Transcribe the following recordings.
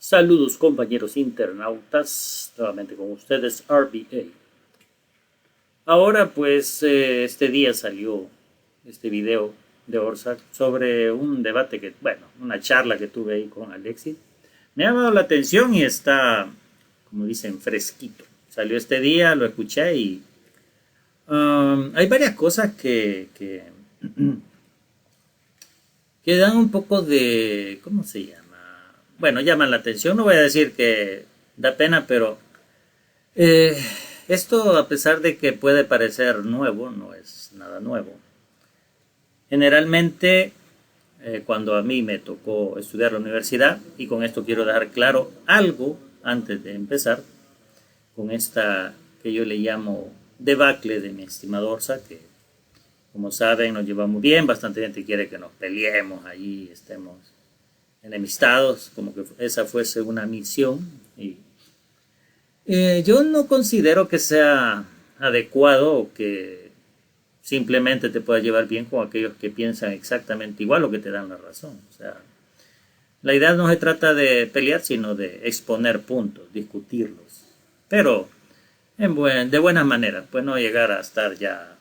Saludos compañeros internautas, nuevamente con ustedes RBA. Ahora pues este día salió este video de Orsak sobre un debate una charla que tuve ahí con Alexis. Me ha llamado la atención y está, como dicen, fresquito. Salió este día, lo escuché y hay varias cosas que dan un poco de, ¿cómo se llama? Bueno, llaman la atención, no voy a decir que da pena, pero eh, esto a pesar de que puede parecer nuevo, no es nada nuevo. Generalmente, cuando a mí me tocó estudiar la universidad, y con esto quiero dejar claro algo antes de empezar, con esta que yo le llamo debacle de mi estimado Orsa, que como saben nos llevamos bien, bastante gente quiere que nos peleemos allí, estemos enemistados, como que esa fuese una misión. Y yo no considero que sea adecuado o que simplemente te puedas llevar bien con aquellos que piensan exactamente igual o que te dan la razón. O sea, la idea no se trata de pelear, sino de exponer puntos, discutirlos. Pero de buenas maneras, pues no llegar a estar ya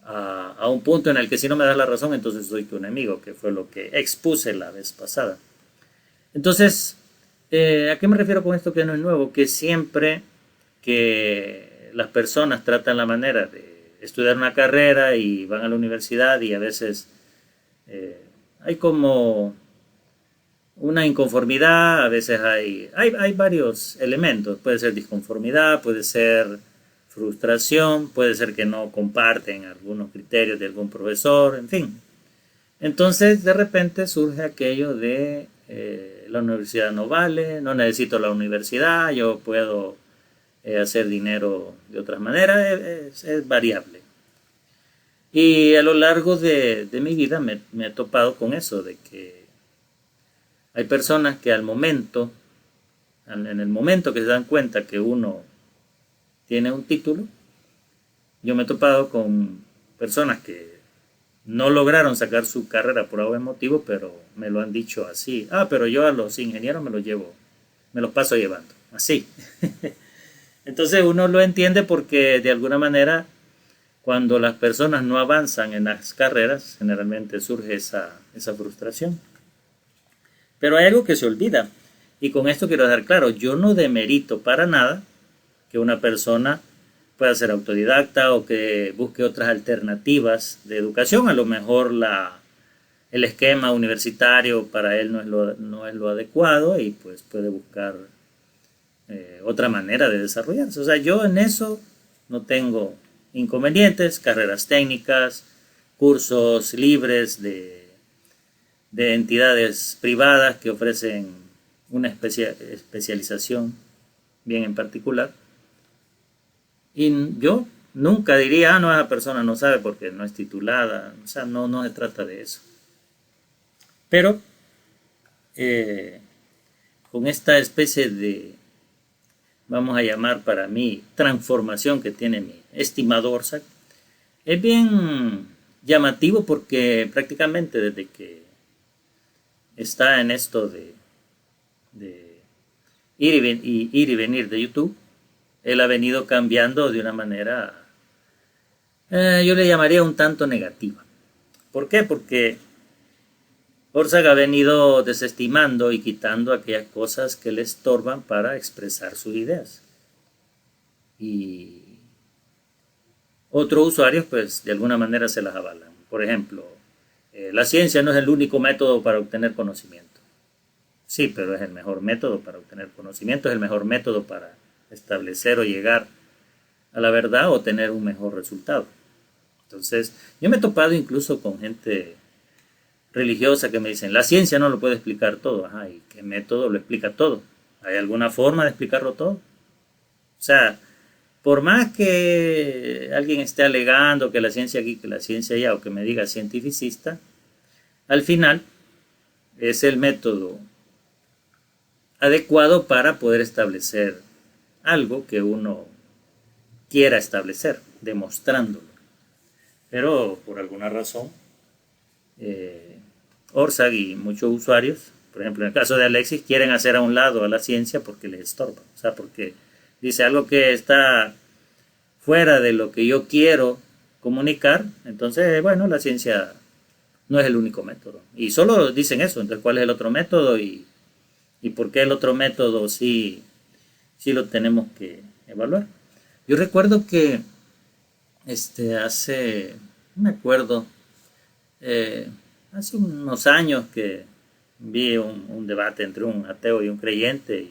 a un punto en el que si no me das la razón, entonces soy tu enemigo, que fue lo que expuse la vez pasada. Entonces, ¿a qué me refiero con esto que no es nuevo? Que siempre que las personas tratan la manera de estudiar una carrera y van a la universidad y a veces hay como una inconformidad, a veces hay varios elementos, puede ser disconformidad, puede ser frustración, puede ser que no comparten algunos criterios de algún profesor, en fin. Entonces de repente surge aquello de la universidad no vale, no necesito la universidad, yo puedo hacer dinero de otras maneras, es variable. Y a lo largo de mi vida me he topado con eso, de que hay personas que en el momento que se dan cuenta que uno tiene un título, yo me he topado con personas que no lograron sacar su carrera por algún motivo, pero me lo han dicho así. Pero yo a los ingenieros me los paso llevando, así. Entonces uno lo entiende porque de alguna manera cuando las personas no avanzan en las carreras, generalmente surge esa frustración. Pero hay algo que se olvida, y con esto quiero dejar claro, yo no demerito para nada que una persona pueda ser autodidacta o que busque otras alternativas de educación. A lo mejor el esquema universitario para él no es lo adecuado y pues puede buscar otra manera de desarrollarse. O sea, yo en eso no tengo inconvenientes, carreras técnicas, cursos libres de entidades privadas que ofrecen una especialización bien en particular. Y yo nunca diría, no, esa persona no sabe porque no es titulada. O sea, no se trata de eso. Pero con esta especie de, vamos a llamar para mí, transformación que tiene mi estimado Orsak, es bien llamativo porque prácticamente desde que está en esto de ir y venir de YouTube, él ha venido cambiando de una manera, yo le llamaría un tanto negativa. ¿Por qué? Porque Orsak ha venido desestimando y quitando aquellas cosas que le estorban para expresar sus ideas. Y otros usuarios, pues, de alguna manera se las avalan. Por ejemplo, la ciencia no es el único método para obtener conocimiento. Sí, pero es el mejor método para obtener conocimiento, es el mejor método para establecer o llegar a la verdad o tener un mejor resultado. Entonces, yo me he topado incluso con gente religiosa que me dicen, la ciencia no lo puede explicar todo. Ajá, ¿y qué método lo explica todo? ¿Hay alguna forma de explicarlo todo? O sea, por más que alguien esté alegando que la ciencia aquí, que la ciencia allá, o que me diga cientificista, al final es el método adecuado para poder establecer algo que uno quiera establecer, demostrándolo. Pero por alguna razón, Orsak y muchos usuarios por ejemplo, en el caso de Alexis, quieren hacer a un lado a la ciencia porque les estorba. O sea, porque dice algo que está fuera de lo que yo quiero comunicar, entonces, bueno, la ciencia no es el único método. Y solo dicen eso, entonces, ¿cuál es el otro método? Y por qué el otro método sí lo tenemos que evaluar. Yo recuerdo que no me acuerdo, hace unos años que vi un debate entre un ateo y un creyente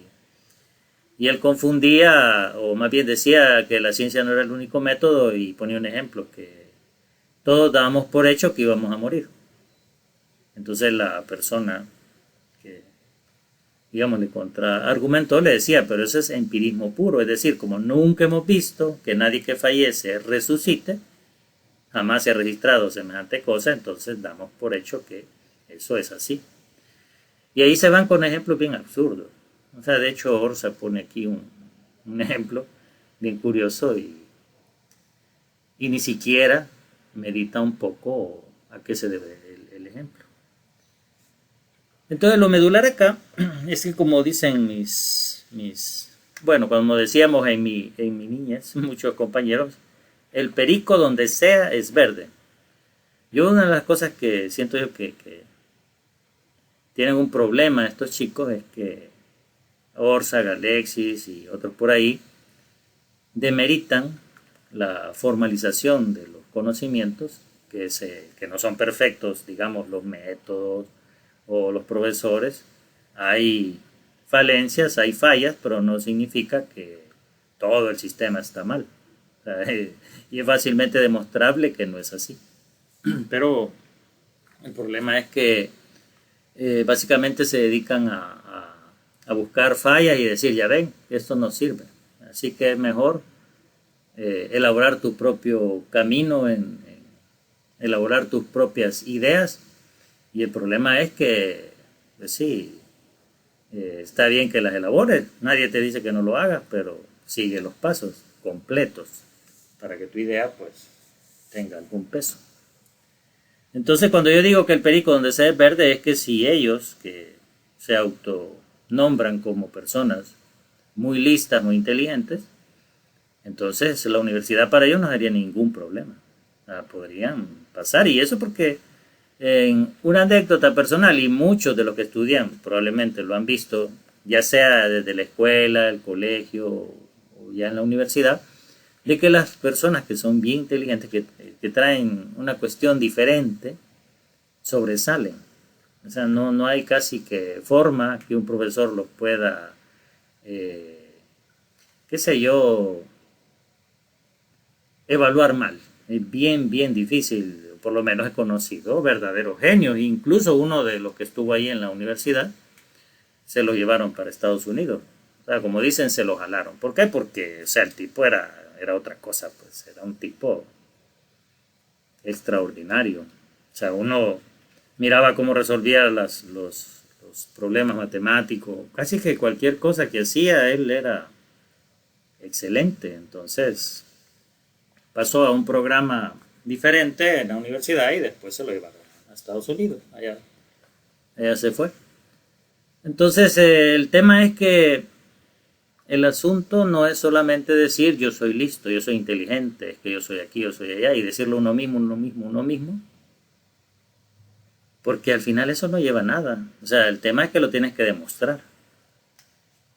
y él confundía, o más bien decía que la ciencia no era el único método y ponía un ejemplo, que todos dábamos por hecho que íbamos a morir. Entonces la persona que, digamos, le contraargumentó le decía, pero eso es empirismo puro, es decir, como nunca hemos visto que nadie que fallece resucite, jamás se ha registrado semejante cosa, entonces damos por hecho que eso es así. Y ahí se van con ejemplos bien absurdos. O sea, de hecho, Orsa pone aquí un ejemplo bien curioso y ni siquiera medita un poco a qué se debe el ejemplo. Entonces, lo medular acá es que, como dicen bueno, como decíamos en mi niñez, muchos compañeros, el perico donde sea es verde. Yo una de las cosas que siento yo que tienen un problema estos chicos es que Orsa, Alexis y otros por ahí demeritan la formalización de los conocimientos, que no son perfectos, digamos, los métodos o los profesores. Hay falencias, hay fallas, pero no significa que todo el sistema está mal. O sea, y es fácilmente demostrable que no es así. Pero el problema es que básicamente se dedican a buscar fallas y decir, ya ven, esto no sirve. Así que es mejor elaborar tu propio camino, elaborar tus propias ideas. Y el problema es que, pues sí, está bien que las elabores, nadie te dice que no lo hagas, pero sigue los pasos completos para que tu idea pues tenga algún peso. Entonces, cuando yo digo que el perico donde sea es verde, es que si ellos, que se autonombran como personas muy listas, muy inteligentes, entonces la universidad para ellos no sería ningún problema. Podrían pasar, y eso porque en una anécdota personal, y muchos de los que estudian probablemente lo han visto, ya sea desde la escuela, el colegio o ya en la universidad, de que las personas que son bien inteligentes, que traen una cuestión diferente, sobresalen. O sea, no hay casi que forma que un profesor los pueda, qué sé yo, evaluar mal. Es bien difícil, por lo menos he conocido verdaderos genios, incluso uno de los que estuvo ahí en la universidad, se lo llevaron para Estados Unidos. O sea, como dicen, se lo jalaron. ¿Por qué? Porque, o sea, el tipo era otra cosa, pues era un tipo extraordinario. O sea, uno miraba cómo resolvía los problemas matemáticos, casi que cualquier cosa que hacía, él era excelente. Entonces, pasó a un programa diferente en la universidad y después se lo llevaron a Estados Unidos. Allá se fue. Entonces, el tema es que el asunto no es solamente decir yo soy listo, yo soy inteligente, es que yo soy aquí, yo soy allá, y decirlo uno mismo, porque al final eso no lleva a nada. O sea, el tema es que lo tienes que demostrar.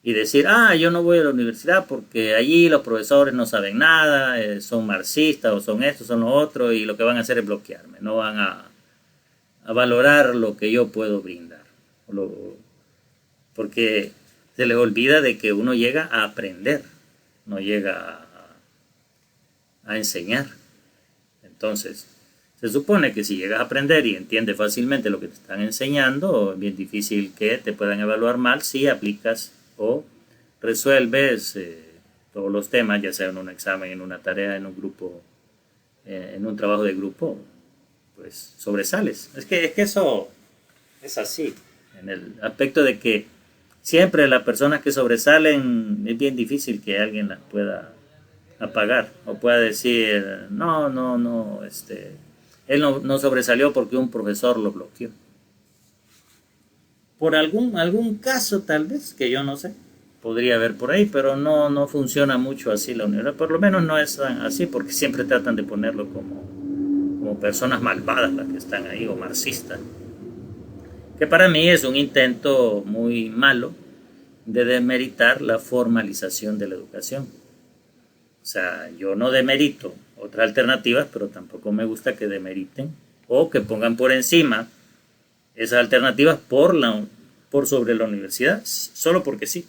Y decir, yo no voy a la universidad porque allí los profesores no saben nada, son marxistas o son esto, son lo otro, y lo que van a hacer es bloquearme, no van a valorar lo que yo puedo brindar. Porque se les olvida de que uno llega a aprender, no llega a enseñar. Entonces, se supone que si llegas a aprender y entiendes fácilmente lo que te están enseñando, es bien difícil que te puedan evaluar mal si aplicas o resuelves todos los temas, ya sea en un examen, en una tarea, en un grupo, en un trabajo de grupo, pues sobresales. Es que eso es así, en el aspecto de que siempre las personas que sobresalen es bien difícil que alguien las pueda apagar o pueda decir, no, él no sobresalió porque un profesor lo bloqueó. por algún caso tal vez, que yo no sé, podría haber por ahí, pero no funciona mucho así la universidad, por lo menos no es así, porque siempre tratan de ponerlo como personas malvadas las que están ahí, o marxistas, que para mí es un intento muy malo de demeritar la formalización de la educación. O sea, yo no demerito otras alternativas, pero tampoco me gusta que demeriten o que pongan por encima esas alternativas por sobre la universidad, solo porque sí.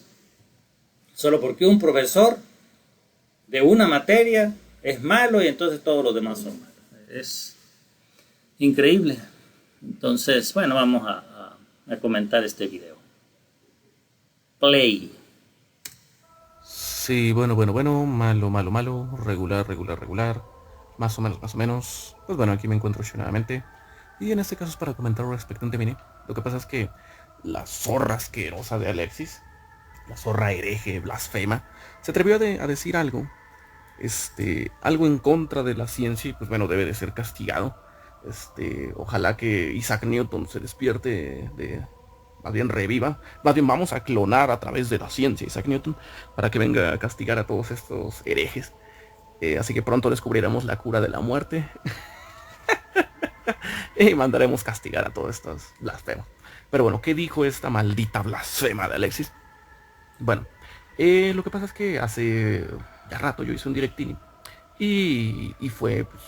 Solo porque un profesor de una materia es malo y entonces todos los demás son malos. Es increíble. Entonces, bueno, vamos a comentar este video. Play. Sí, bueno, malo, regular, más o menos. Pues bueno, aquí me encuentro yo nuevamente. Y en este caso es para comentar algo expectante, mini. Lo que pasa es que la zorra asquerosa de Alexis, la zorra hereje, blasfema, se atrevió a decir algo, algo en contra de la ciencia y pues bueno, debe de ser castigado. Ojalá que Isaac Newton se despierte más bien reviva, más bien vamos a clonar a través de la ciencia Isaac Newton para que venga a castigar a todos estos herejes. Así que pronto descubriremos la cura de la muerte y mandaremos castigar a todos estos blasfemos. Pero bueno, ¿qué dijo esta maldita blasfema de Alexis? Bueno, lo que pasa es que hace ya rato yo hice un directini y fue pues,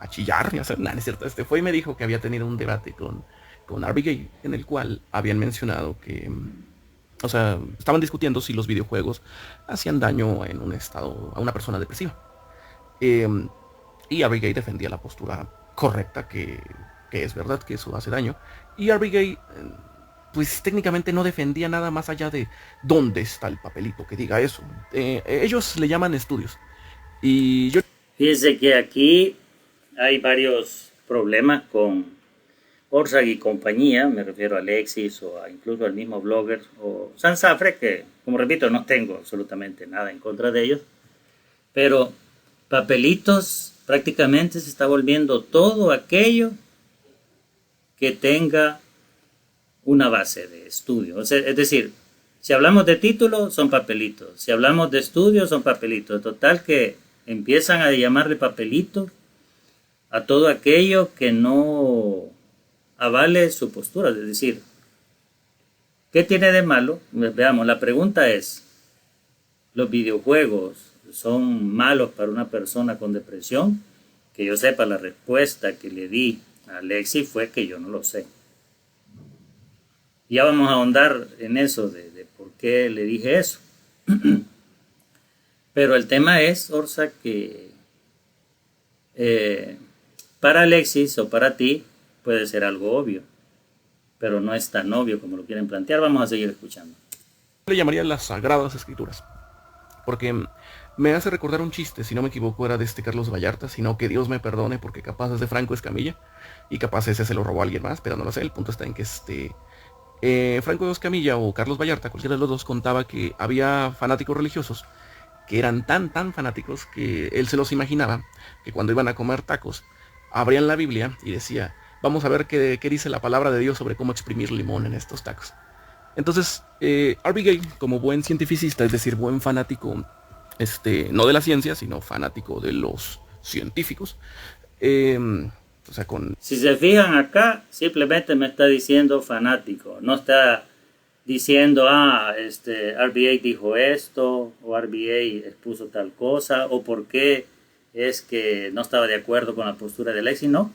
a chillar, ya sabes, nada, no es cierto. Fue y me dijo que había tenido un debate con RBGay en el cual habían mencionado que, o sea, estaban discutiendo si los videojuegos hacían daño en un estado a una persona depresiva. Eh, y RBGay defendía la postura correcta que es verdad que eso hace daño. Y RBGay pues técnicamente no defendía nada más allá de dónde está el papelito que diga eso. Ellos le llaman estudios. Y yo... Fíjense que aquí hay varios problemas con Orsak y compañía, me refiero a Alexis o incluso al mismo blogger o Sansafre, que como repito no tengo absolutamente nada en contra de ellos, pero papelitos prácticamente se está volviendo todo aquello que tenga una base de estudio. O sea, es decir, si hablamos de título, son papelitos. Si hablamos de estudio, son papelitos. Total que empiezan a llamarle papelitos a todo aquello que no avale su postura. Es decir, ¿qué tiene de malo? Veamos, la pregunta es, ¿los videojuegos son malos para una persona con depresión? Que yo sepa, la respuesta que le di a Alexi fue que yo no lo sé. Ya vamos a ahondar en eso de por qué le dije eso. Pero el tema es, Orsa, que para Alexis o para ti puede ser algo obvio, pero no es tan obvio como lo quieren plantear. Vamos a seguir escuchando. le llamaría las Sagradas Escrituras. Porque me hace recordar un chiste, si no me equivoco era de Carlos Vallarta, sino que Dios me perdone porque capaz es de Franco Escamilla y capaz ese se lo robó a alguien más, pero no lo sé. El punto está en que Franco Escamilla o Carlos Vallarta, cualquiera de los dos, contaba que había fanáticos religiosos que eran tan fanáticos que él se los imaginaba que cuando iban a comer tacos abrían la Biblia y decía, vamos a ver qué dice la palabra de Dios sobre cómo exprimir limón en estos tacos. Entonces, RBGay, como buen cientificista, es decir, buen fanático, no de la ciencia, sino fanático de los científicos, o sea, con... Si se fijan acá, simplemente me está diciendo fanático, no está diciendo, RBA dijo esto, o RBA expuso tal cosa, o por qué es que no estaba de acuerdo con la postura de Alexis, no.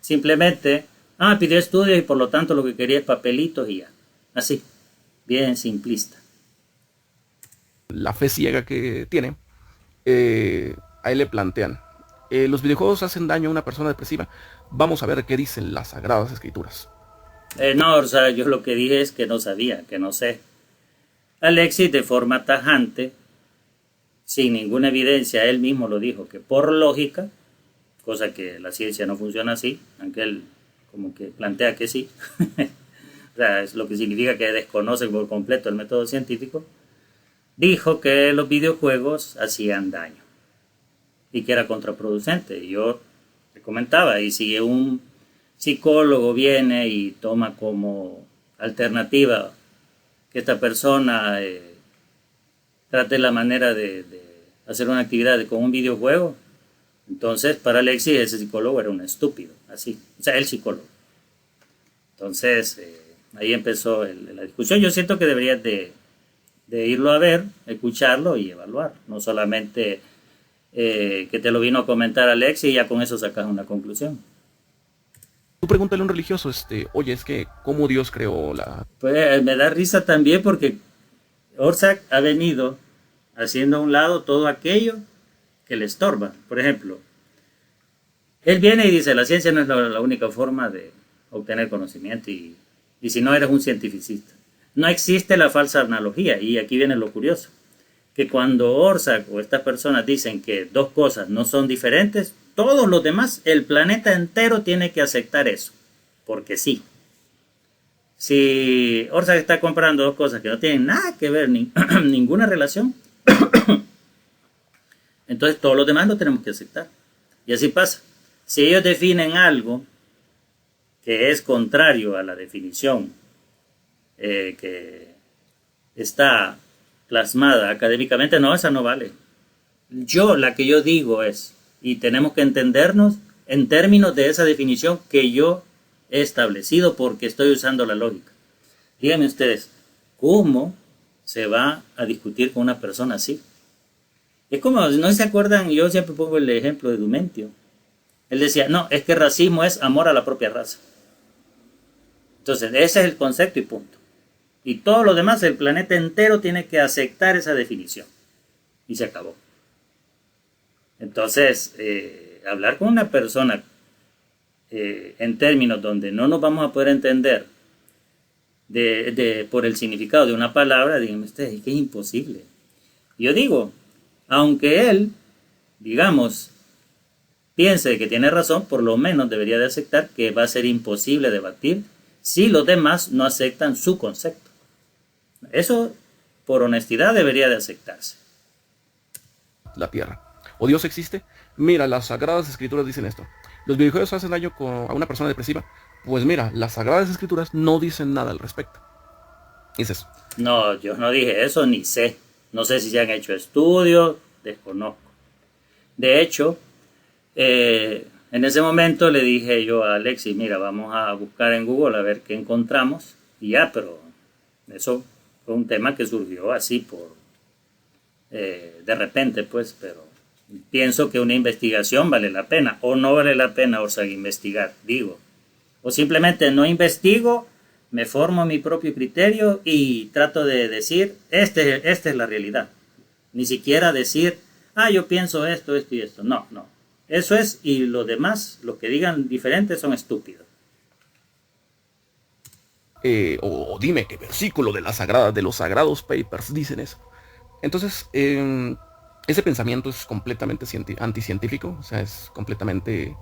Simplemente, pidió estudios y por lo tanto lo que quería es papelitos y ya. Así, bien simplista. La fe ciega que tiene, a él le plantean, los videojuegos hacen daño a una persona depresiva, vamos a ver qué dicen las Sagradas Escrituras. No, o sea, yo lo que dije es que no sabía, que no sé. Alexis, de forma tajante, sin ninguna evidencia, él mismo lo dijo, que por lógica, cosa que la ciencia no funciona así, aunque él como que plantea que sí, o sea, es lo que significa que desconoce por completo el método científico, dijo que los videojuegos hacían daño y que era contraproducente. Y yo te comentaba, y si un psicólogo viene y toma como alternativa que esta persona trate la manera de hacer una actividad con un videojuego, entonces para Alexis ese psicólogo era un estúpido, así, o sea, el psicólogo. Entonces ahí empezó la discusión. Yo siento que deberías de irlo a ver, escucharlo y evaluar, no solamente que te lo vino a comentar Alexis y ya con eso sacas una conclusión. Tú pregúntale a un religioso, oye, es que, ¿cómo Dios creó la...? Pues me da risa también porque Orsak ha venido haciendo a un lado todo aquello que le estorba. Por ejemplo, él viene y dice, la ciencia no es la única forma de obtener conocimiento y si no eres un cientificista. No existe la falsa analogía, y aquí viene lo curioso, que cuando Orsak o estas personas dicen que dos cosas no son diferentes, todos los demás, el planeta entero tiene que aceptar eso, porque sí. Si Orsak está comprando dos cosas que no tienen nada que ver, ninguna relación, entonces todos los demás lo tenemos que aceptar. Y así pasa. Si ellos definen algo que es contrario a la definición que está plasmada académicamente, no, esa no vale. La que yo digo es, y tenemos que entendernos en términos de esa definición que yo he establecido porque estoy usando la lógica. Díganme ustedes, ¿cómo se va a discutir con una persona así? Es como, no se acuerdan, yo siempre pongo el ejemplo de Dumentio. Él decía, no, es que racismo es amor a la propia raza. Entonces, ese es el concepto y punto. Y todo lo demás, el planeta entero tiene que aceptar esa definición. Y se acabó. Entonces, hablar con una persona en términos donde no nos vamos a poder entender por el significado de una palabra, díganme ustedes, que es imposible. Yo digo, aunque él, digamos, piense que tiene razón, por lo menos debería de aceptar que va a ser imposible debatir si los demás no aceptan su concepto. Eso, por honestidad, debería de aceptarse. La Tierra. ¿O Dios existe? Mira, las Sagradas Escrituras dicen esto. ¿Los videojuegos hacen daño a una persona depresiva? Pues mira, las Sagradas Escrituras no dicen nada al respecto. Es eso. No, yo no dije eso, ni sé. No sé si se han hecho estudios, desconozco. De hecho, en ese momento le dije yo a Alexis, mira, vamos a buscar en Google a ver qué encontramos. Y ya, pero eso fue un tema que surgió así de repente, pues, pero pienso que una investigación vale la pena, o no vale la pena, Orsak, investigar, digo. O simplemente no investigo, me formo mi propio criterio y trato de decir, esta es la realidad. Ni siquiera decir, yo pienso esto y esto. No, no. Eso es, y los demás, los que digan diferentes, son estúpidos. O dime qué versículo de los sagrados papers dicen eso. Entonces, ese pensamiento es completamente anticientífico, o sea, es completamente...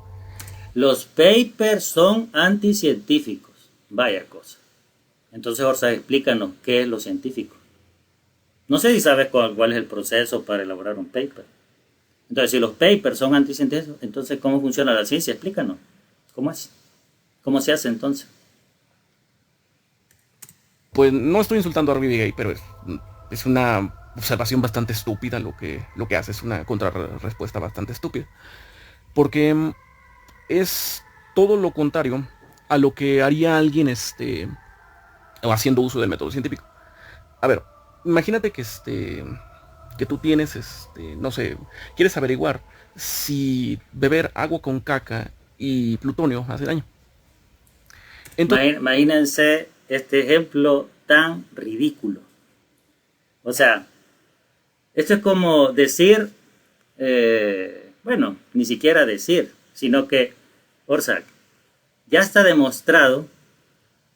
Los papers son anticientíficos, vaya cosa. Entonces, Orsak, explícanos qué es lo científico. No sé si sabes cuál es el proceso para elaborar un paper. Entonces, si los papers son anticientíficos, entonces, ¿cómo funciona la ciencia? Explícanos. ¿Cómo es? ¿Cómo se hace entonces? Pues no estoy insultando a Ruby Gay, pero es una observación bastante estúpida lo que hace. Es una contrarrespuesta bastante estúpida. Porque es todo lo contrario a lo que haría alguien haciendo uso del método científico. A ver, imagínate que tú tienes, no sé, quieres averiguar si beber agua con caca y plutonio hace daño. Entonces, imagínense este ejemplo tan ridículo. O sea, esto es como decir, bueno, ni siquiera decir, sino que, Orsak, ya está demostrado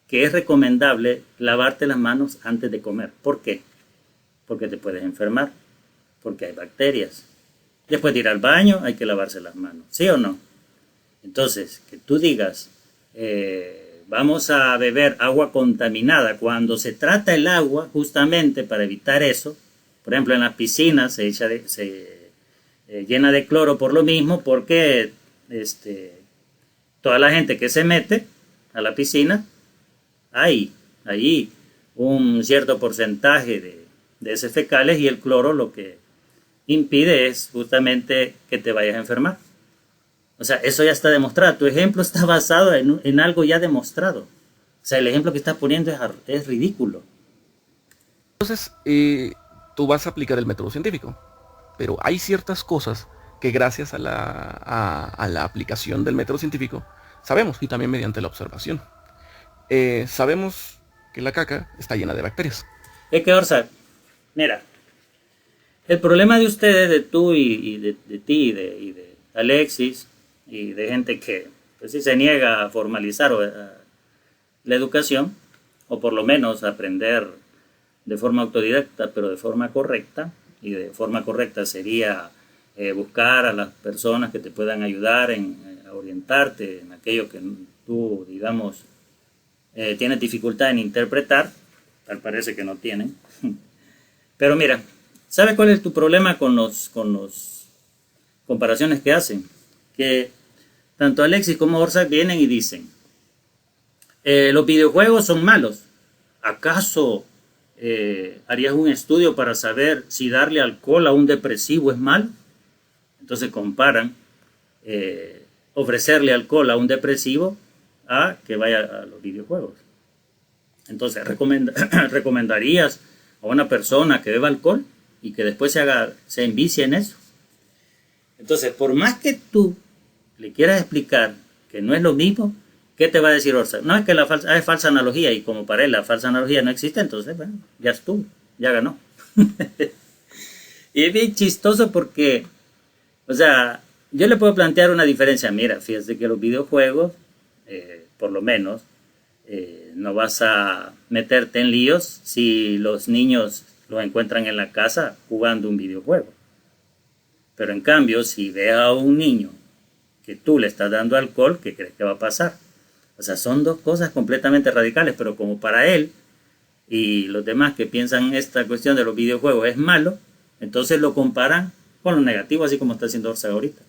que es recomendable lavarte las manos antes de comer. ¿Por qué? Porque te puedes enfermar, porque hay bacterias. Después de ir al baño hay que lavarse las manos, ¿sí o no? Entonces, que tú digas, vamos a beber agua contaminada, cuando se trata el agua, justamente para evitar eso, por ejemplo, en las piscinas se llena de cloro por lo mismo, porque toda la gente que se mete a la piscina, hay ahí un cierto porcentaje de heces fecales, y el cloro lo que impide es justamente que te vayas a enfermar. O sea, eso ya está demostrado. Tu ejemplo está basado en algo ya demostrado. O sea, el ejemplo que estás poniendo es ridículo. Entonces, tú vas a aplicar el método científico, pero hay ciertas cosas que gracias a la aplicación del método científico sabemos, y también mediante la observación. Sabemos que la caca está llena de bacterias. Es que, Orsa, mira, el problema de ustedes, de tú y de ti y de Alexis y de gente que pues, sí se niega a formalizar la educación, o por lo menos aprender de forma autodidacta, pero de forma correcta, y de forma correcta sería buscar a las personas que te puedan ayudar a orientarte en aquello que tú, digamos, tienes dificultad en interpretar, tal parece que no tienen. Pero mira, ¿sabes cuál es tu problema con los comparaciones que hacen? Que tanto Alexis como Orsak vienen y dicen, los videojuegos son malos. ¿Acaso harías un estudio para saber si darle alcohol a un depresivo es mal? Entonces comparan ofrecerle alcohol a un depresivo a que vaya a los videojuegos. Entonces, ¿recomendarías a una persona que beba alcohol y que después se envicie en eso? Entonces, por más que tú le quieras explicar que no es lo mismo, ¿qué te va a decir Orsa? No, es que es falsa analogía, y como para él la falsa analogía no existe, entonces, bueno, ya estuvo, ya ganó. Y es bien chistoso porque, o sea, yo le puedo plantear una diferencia. Mira, fíjate que los videojuegos, por lo menos, no vas a meterte en líos si los niños los encuentran en la casa jugando un videojuego. Pero en cambio, si ve a un niño que tú le estás dando alcohol, ¿qué crees que va a pasar? O sea, son dos cosas completamente radicales, pero como para él y los demás que piensan esta cuestión de los videojuegos es malo, entonces lo comparan con lo negativo, así como está haciendo Orsa ahorita.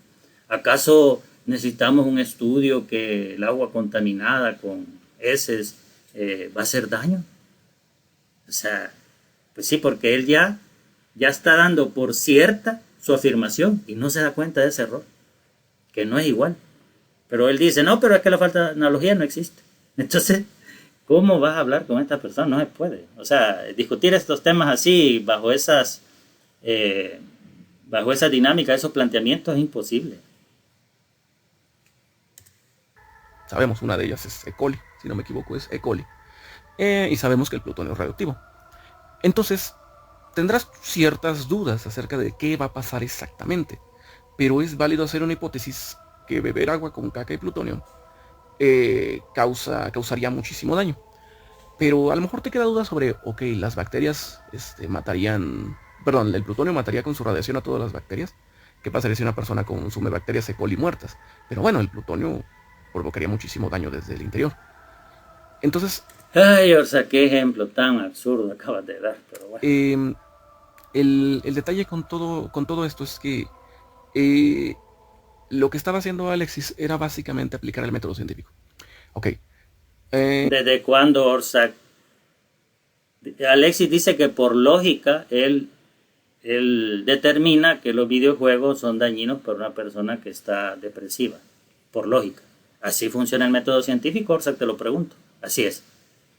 ¿Acaso necesitamos un estudio que el agua contaminada con heces va a hacer daño? O sea, pues sí, porque él ya está dando por cierta su afirmación y no se da cuenta de ese error, que no es igual. Pero él dice, no, pero es que la falta de analogía no existe. Entonces, ¿cómo vas a hablar con esta persona? No se puede. O sea, discutir estos temas así, bajo esa dinámica, esos planteamientos, es imposible. Sabemos, una de ellas es E. coli, si no me equivoco es E. coli. Y sabemos que el plutonio es radioactivo. Entonces, tendrás ciertas dudas acerca de qué va a pasar exactamente, pero es válido hacer una hipótesis que beber agua con caca y plutonio causaría muchísimo daño. Pero a lo mejor te queda duda sobre, ok, las bacterias matarían, perdón, el plutonio mataría con su radiación a todas las bacterias. ¿Qué pasaría si una persona consume bacterias E. coli muertas? Pero bueno, el plutonio provocaría muchísimo daño desde el interior. Entonces, Ay, o sea, qué ejemplo tan absurdo acabas de dar, pero bueno. El detalle con todo esto es que eh, lo que estaba haciendo Alexis era básicamente aplicar el método científico. Ok. ¿Desde cuándo Orsak? Alexis dice que por lógica él determina que los videojuegos son dañinos para una persona que está depresiva. Por lógica. ¿Así funciona el método científico, Orsak? Te lo pregunto. Así es.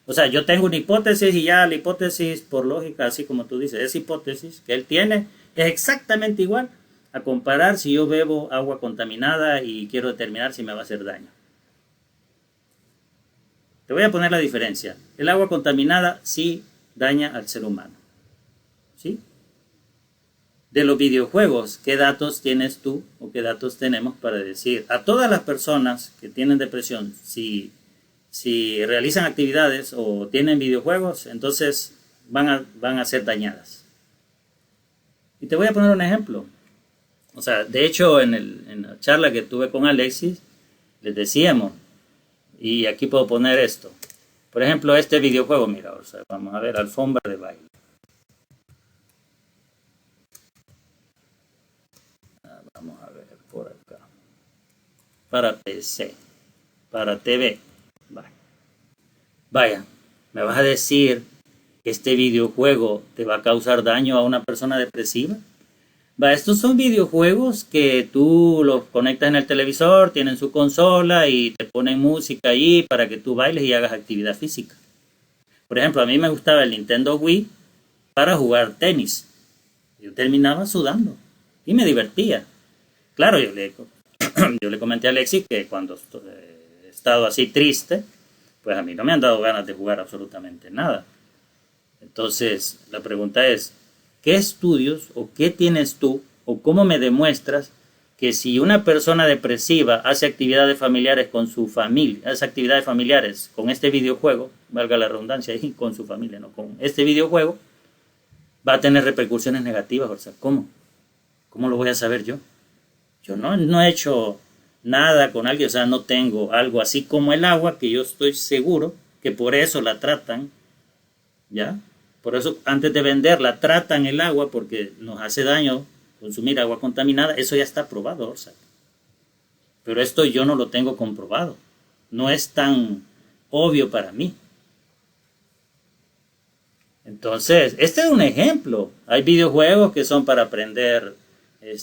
O sea, yo tengo una hipótesis y ya la hipótesis, por lógica, así como tú dices, esa hipótesis que él tiene es exactamente igual a comparar si yo bebo agua contaminada y quiero determinar si me va a hacer daño. Te voy a poner la diferencia. El agua contaminada sí daña al ser humano. ¿Sí? De los videojuegos, ¿qué datos tienes tú o qué datos tenemos para decir a todas las personas que tienen depresión, si realizan actividades o tienen videojuegos, entonces van a ser dañadas? Y te voy a poner un ejemplo. O sea, de hecho, en la charla que tuve con Alexis, les decíamos, y aquí puedo poner esto. Por ejemplo, este videojuego, mira, o sea, vamos a ver, alfombra de baile. Vamos a ver por acá. Para PC, para TV. Vaya. ¿Me vas a decir que este videojuego te va a causar daño a una persona depresiva? Va, estos son videojuegos que tú los conectas en el televisor, tienen su consola y te ponen música ahí para que tú bailes y hagas actividad física. Por ejemplo, a mí me gustaba el Nintendo Wii para jugar tenis. Yo terminaba sudando y me divertía. Claro, yo le comenté a Alexis que cuando he estado así triste, pues a mí no me han dado ganas de jugar absolutamente nada. Entonces, la pregunta es, ¿qué estudios o qué tienes tú o cómo me demuestras que si una persona depresiva hace actividades familiares con su familia, hace actividades familiares con este videojuego, valga la redundancia, y con su familia, no con este videojuego, va a tener repercusiones negativas? O sea, ¿cómo? ¿Cómo lo voy a saber yo? Yo no he hecho nada con alguien, o sea, no tengo algo así como el agua, que yo estoy seguro que por eso la tratan, ¿ya? Por eso antes de venderla tratan el agua porque nos hace daño consumir agua contaminada. Eso ya está probado, Orsa. Pero esto yo no lo tengo comprobado. No es tan obvio para mí. Entonces, este es un ejemplo. Hay videojuegos que son para aprender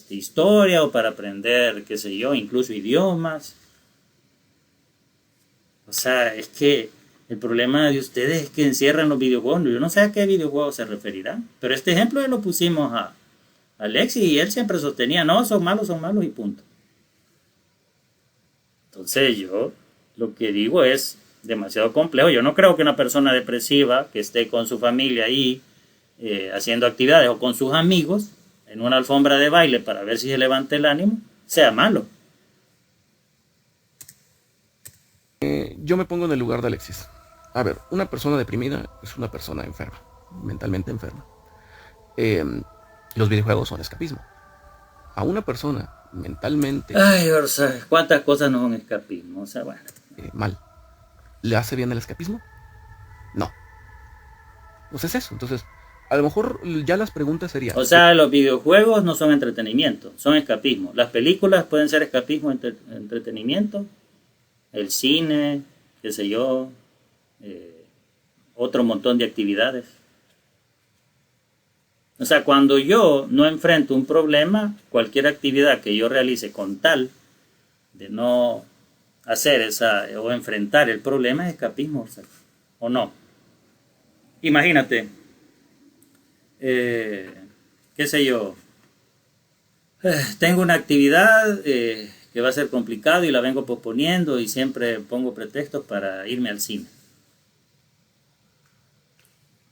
historia o para aprender, qué sé yo, incluso idiomas. O sea, es que el problema de ustedes es que encierran los videojuegos. Yo no sé a qué videojuegos se referirán, pero este ejemplo ya lo pusimos a Alexis y él siempre sostenía, no, son malos y punto. Entonces yo lo que digo es demasiado complejo. Yo no creo que una persona depresiva que esté con su familia ahí haciendo actividades o con sus amigos en una alfombra de baile para ver si se levanta el ánimo, sea malo. Yo me pongo en el lugar de Alexis. A ver, una persona deprimida es una persona enferma, mentalmente enferma. Eh, los videojuegos son escapismo. A una persona mentalmente Ay, Orsa, cuántas cosas no son escapismo. O sea, bueno. Mal, ¿le hace bien el escapismo? No. Pues es eso. Entonces, a lo mejor ya las preguntas serían... O sea, los videojuegos no son entretenimiento, son escapismo. Las películas pueden ser escapismo, entretenimiento. El cine, qué sé yo, otro montón de actividades. O sea, cuando yo no enfrento un problema, cualquier actividad que yo realice con tal de no hacer esa o enfrentar el problema es escapismo, ¿o no? Imagínate, qué sé yo, tengo una actividad que va a ser complicado y la vengo posponiendo y siempre pongo pretextos para irme al cine.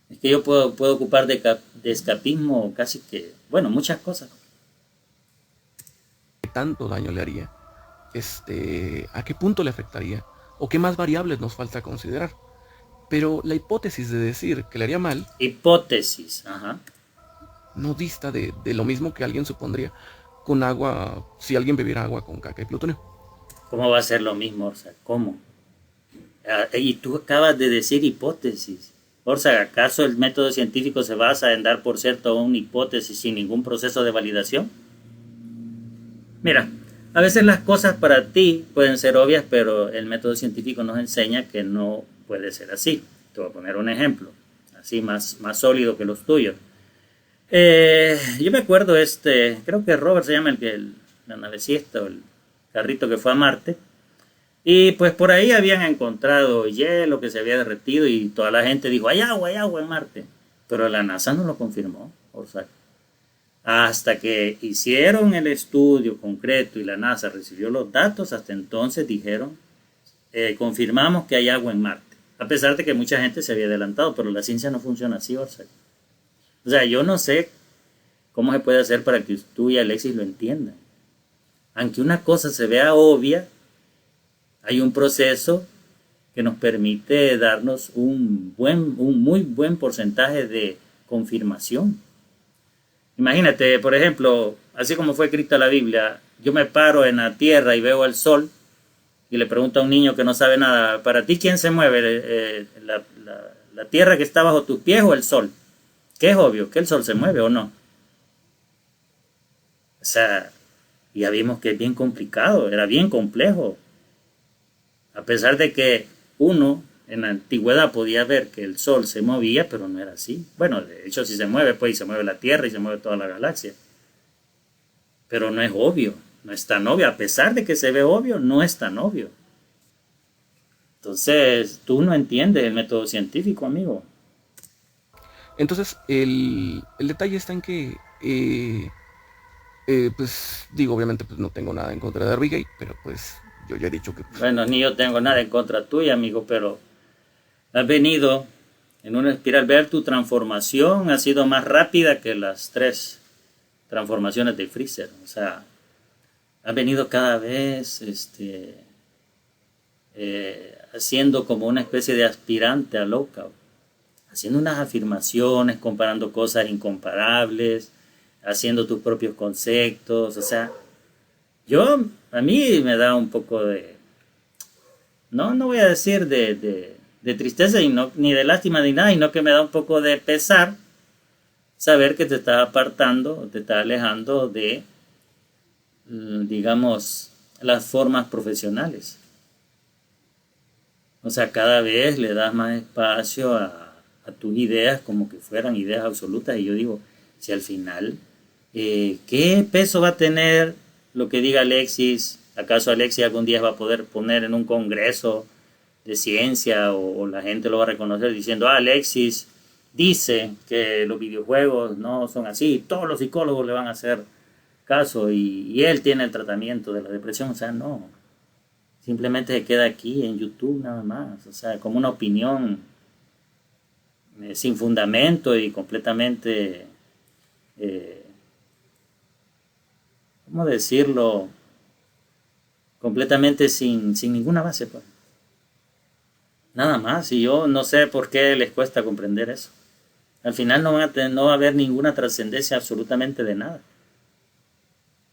Es que yo puedo ocupar de escapismo casi que, bueno, muchas cosas. ¿Qué tanto daño le haría? ¿A qué punto le afectaría? ¿O qué más variables nos falta considerar? Pero la hipótesis de decir que le haría mal... Hipótesis, ajá. No dista de lo mismo que alguien supondría con agua, si alguien bebiera agua con caca y plutonio. ¿Cómo va a ser lo mismo? O sea, ¿cómo? Y tú acabas de decir hipótesis. O sea, ¿acaso el método científico se basa en dar por cierto una hipótesis sin ningún proceso de validación? Mira, a veces las cosas para ti pueden ser obvias, pero el método científico nos enseña que no puede ser así. Te voy a poner un ejemplo, así más sólido que los tuyos. Yo me acuerdo, creo que Robert se llama la navecista o el carrito que fue a Marte. Y pues por ahí habían encontrado hielo que se había derretido y toda la gente dijo, hay agua en Marte. Pero la NASA no lo confirmó. O sea, hasta que hicieron el estudio concreto y la NASA recibió los datos, hasta entonces dijeron, confirmamos que hay agua en Marte. A pesar de que mucha gente se había adelantado, pero la ciencia no funciona así, Orsa. O sea, yo no sé cómo se puede hacer para que tú y Alexis lo entiendan. Aunque una cosa se vea obvia, hay un proceso que nos permite darnos un muy buen porcentaje de confirmación. Imagínate, por ejemplo, así como fue escrita la Biblia, yo me paro en la tierra y veo el sol y le pregunto a un niño que no sabe nada, ¿para ti quién se mueve? ¿La tierra que está bajo tus pies o el sol? Que es obvio, que el sol se mueve o no. O sea, ya vimos que es bien complicado, era bien complejo. A pesar de que uno en la antigüedad podía ver que el Sol se movía, pero no era así. Bueno, de hecho si se mueve, pues y se mueve la Tierra y se mueve toda la galaxia. Pero no es obvio, no es tan obvio. A pesar de que se ve obvio, no es tan obvio. Entonces, tú no entiendes el método científico, amigo. Entonces, el detalle está en que, pues, digo, obviamente, pues no tengo nada en contra de Darby Gay, pero pues yo ya he dicho que, pues, Bueno, ni yo tengo nada en contra tuya, amigo, pero has venido en una espiral. Ver tu transformación ha sido más rápida que las 3 transformaciones de Freezer. O sea, has venido cada vez haciendo como una especie de aspirante a Lockout, haciendo unas afirmaciones, comparando cosas incomparables, haciendo tus propios conceptos. O sea, a mí me da un poco de, no voy a decir de tristeza y no, ni de lástima ni nada, sino que me da un poco de pesar saber que te estás apartando, te estás alejando de, digamos, las formas profesionales. O sea, cada vez le das más espacio a tus ideas como que fueran ideas absolutas. Y yo digo, si al final, ¿qué peso va a tener lo que diga Alexis? ¿Acaso Alexis algún día va a poder poner en un congreso de ciencia o la gente lo va a reconocer diciendo, Alexis dice que los videojuegos no son así, todos los psicólogos le van a hacer caso y él tiene el tratamiento de la depresión? O sea, no. Simplemente se queda aquí en YouTube nada más. O sea, como una opinión sin fundamento y completamente, ¿cómo decirlo? Completamente sin ninguna base, pues. Nada más. Y yo no sé por qué les cuesta comprender eso. Al final no va a haber ninguna trascendencia absolutamente de nada.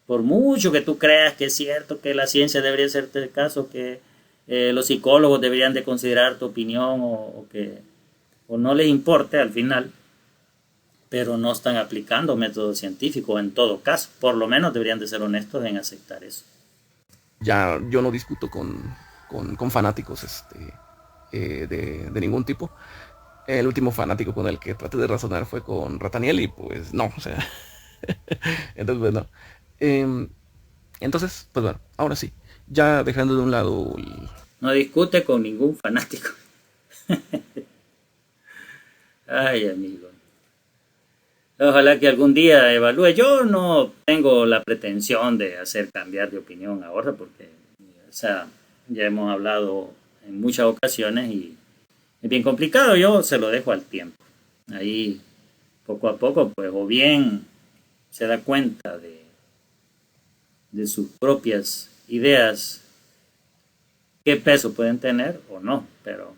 Por mucho que tú creas que es cierto que la ciencia debería hacerte caso, que los psicólogos deberían de considerar tu opinión o no les importe al final, pero no están aplicando métodos científicos en todo caso. Por lo menos deberían de ser honestos en aceptar eso. ya yo no discuto con fanáticos de ningún tipo. El último fanático con el que traté de razonar fue con Rataniel y pues no, o sea, entonces pues no. Em, entonces, pues bueno, ahora sí, ya dejando de un lado No discute con ningún fanático. Ay, amigo. Ojalá que algún día evalúe. Yo no tengo la pretensión de hacer cambiar de opinión ahora porque, o sea, ya hemos hablado en muchas ocasiones y es bien complicado. Yo se lo dejo al tiempo. Ahí, poco a poco, pues, o bien se da cuenta de sus propias ideas, qué peso pueden tener o no, pero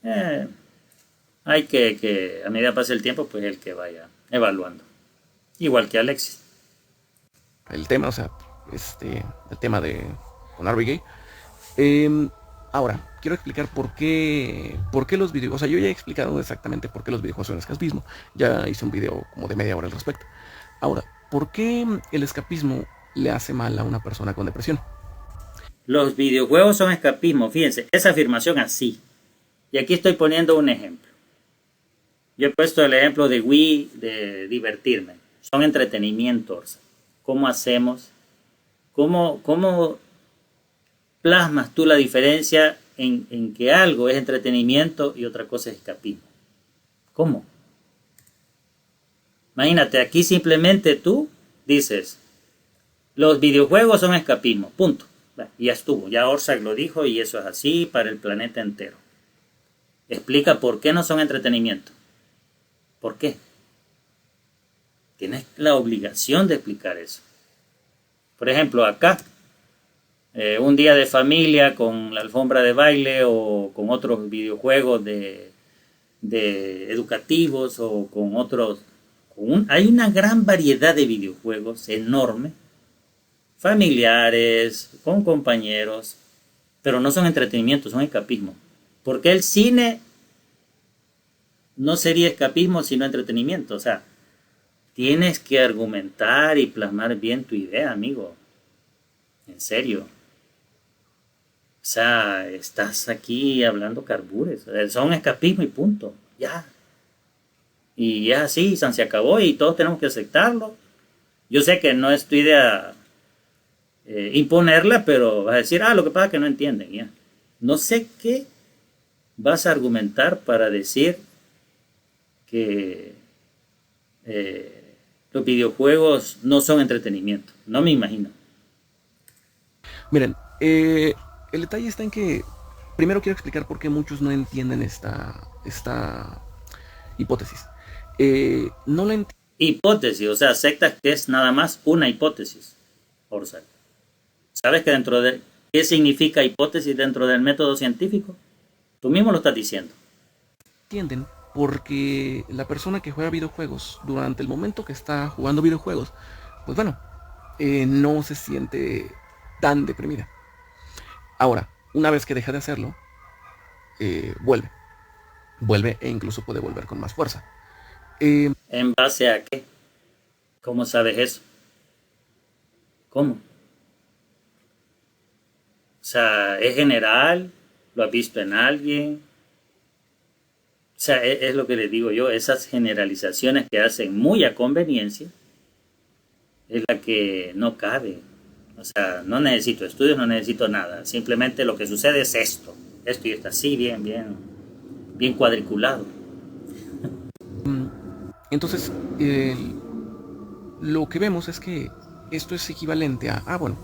eh, hay que, a medida que pase el tiempo, pues el que vaya evaluando. Igual que Alexis. el tema, o sea, el tema de con Harvey Gay. Em, Ahora, quiero explicar por qué los videojuegos, o sea, yo ya he explicado exactamente por qué los videojuegos son escapismo. Ya hice un video como de media hora al respecto. Ahora, ¿por qué el escapismo le hace mal a una persona con depresión? Los videojuegos son escapismo, fíjense, esa afirmación así. Y aquí estoy poniendo un ejemplo. Yo he puesto el ejemplo de Wii, de divertirme. Son entretenimientos. ¿Cómo hacemos? ¿Cómo plasmas tú la diferencia en que algo es entretenimiento y otra cosa es escapismo? ¿Cómo? Imagínate, aquí simplemente tú dices, los videojuegos son escapismo, punto. Y ya estuvo, ya Orsak lo dijo y eso es así para el planeta entero. Explica por qué no son entretenimiento. ¿Por qué? Tienes la obligación de explicar eso. Por ejemplo, acá, un día de familia con la alfombra de baile o con otros videojuegos de educativos o con otros. Hay una gran variedad de videojuegos enorme, familiares, con compañeros, pero no son entretenimiento, son escapismo. Porque el cine no sería escapismo sino entretenimiento. O sea, tienes que argumentar y plasmar bien tu idea, amigo. En serio. O sea, estás aquí hablando carbures. Son escapismo y punto. Ya. Y es así, se acabó y todos tenemos que aceptarlo. Yo sé que no es tu idea imponerla, pero vas a decir, lo que pasa es que no entienden. Ya. No sé qué vas a argumentar para decir que los videojuegos no son entretenimiento. No me imagino. Miren, el detalle está en que primero quiero explicar por qué muchos no entienden esta hipótesis. No la entienden. Hipótesis, o sea, aceptas que es nada más una hipótesis, Orsa. ¿Sabes que dentro de qué significa hipótesis dentro del método científico? Tú mismo lo estás diciendo. Entienden porque la persona que juega videojuegos durante el momento que está jugando videojuegos, pues bueno, no se siente tan deprimida. Ahora, una vez que deja de hacerlo, vuelve. Vuelve e incluso puede volver con más fuerza. ¿En base a qué? ¿Cómo sabes eso? ¿Cómo? O sea, ¿es general? ¿Lo has visto en alguien? O sea, es lo que les digo yo, esas generalizaciones que hacen muy a conveniencia es la que no cabe. O sea, no necesito estudios, no necesito nada. Simplemente lo que sucede es esto. Esto y está así, bien cuadriculado. Entonces, lo que vemos es que esto es equivalente a, bueno,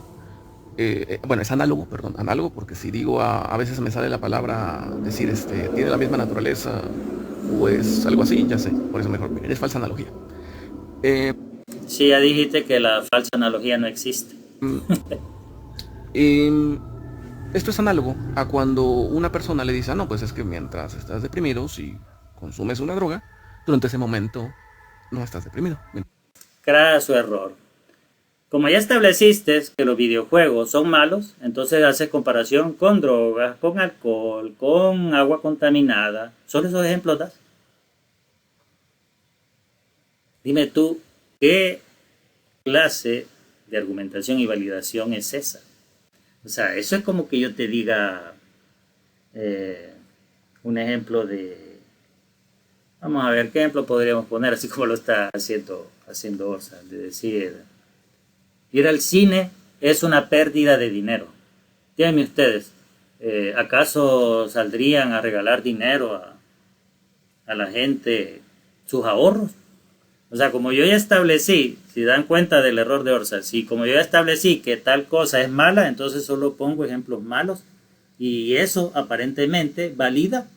bueno, es análogo, perdón, análogo, porque si digo a veces me sale la palabra decir, tiene la misma naturaleza, o es algo así, ya sé, por eso mejor, miren, es falsa analogía. Eh, Sí, ya dijiste que la falsa analogía no existe. mm, em, Esto es análogo a cuando una persona le dice, no, pues es que mientras estás deprimido, si consumes una droga, durante ese momento no estás deprimido. Craso error. Como ya estableciste que los videojuegos son malos, entonces haces comparación con drogas, con alcohol, con agua contaminada. ¿Solo esos ejemplos das? Dime tú, ¿qué clase de argumentación y validación es esa? O sea, eso es como que yo te diga eh, un ejemplo de... Vamos a ver, ¿qué ejemplo podríamos poner? Así como lo está haciendo Orsa, de decir, ir al cine es una pérdida de dinero. Díganme ustedes, ¿acaso saldrían a regalar dinero a la gente sus ahorros? O sea, como yo ya establecí, si dan cuenta del error de Orsa, si como yo ya establecí que tal cosa es mala, entonces solo pongo ejemplos malos y eso aparentemente valida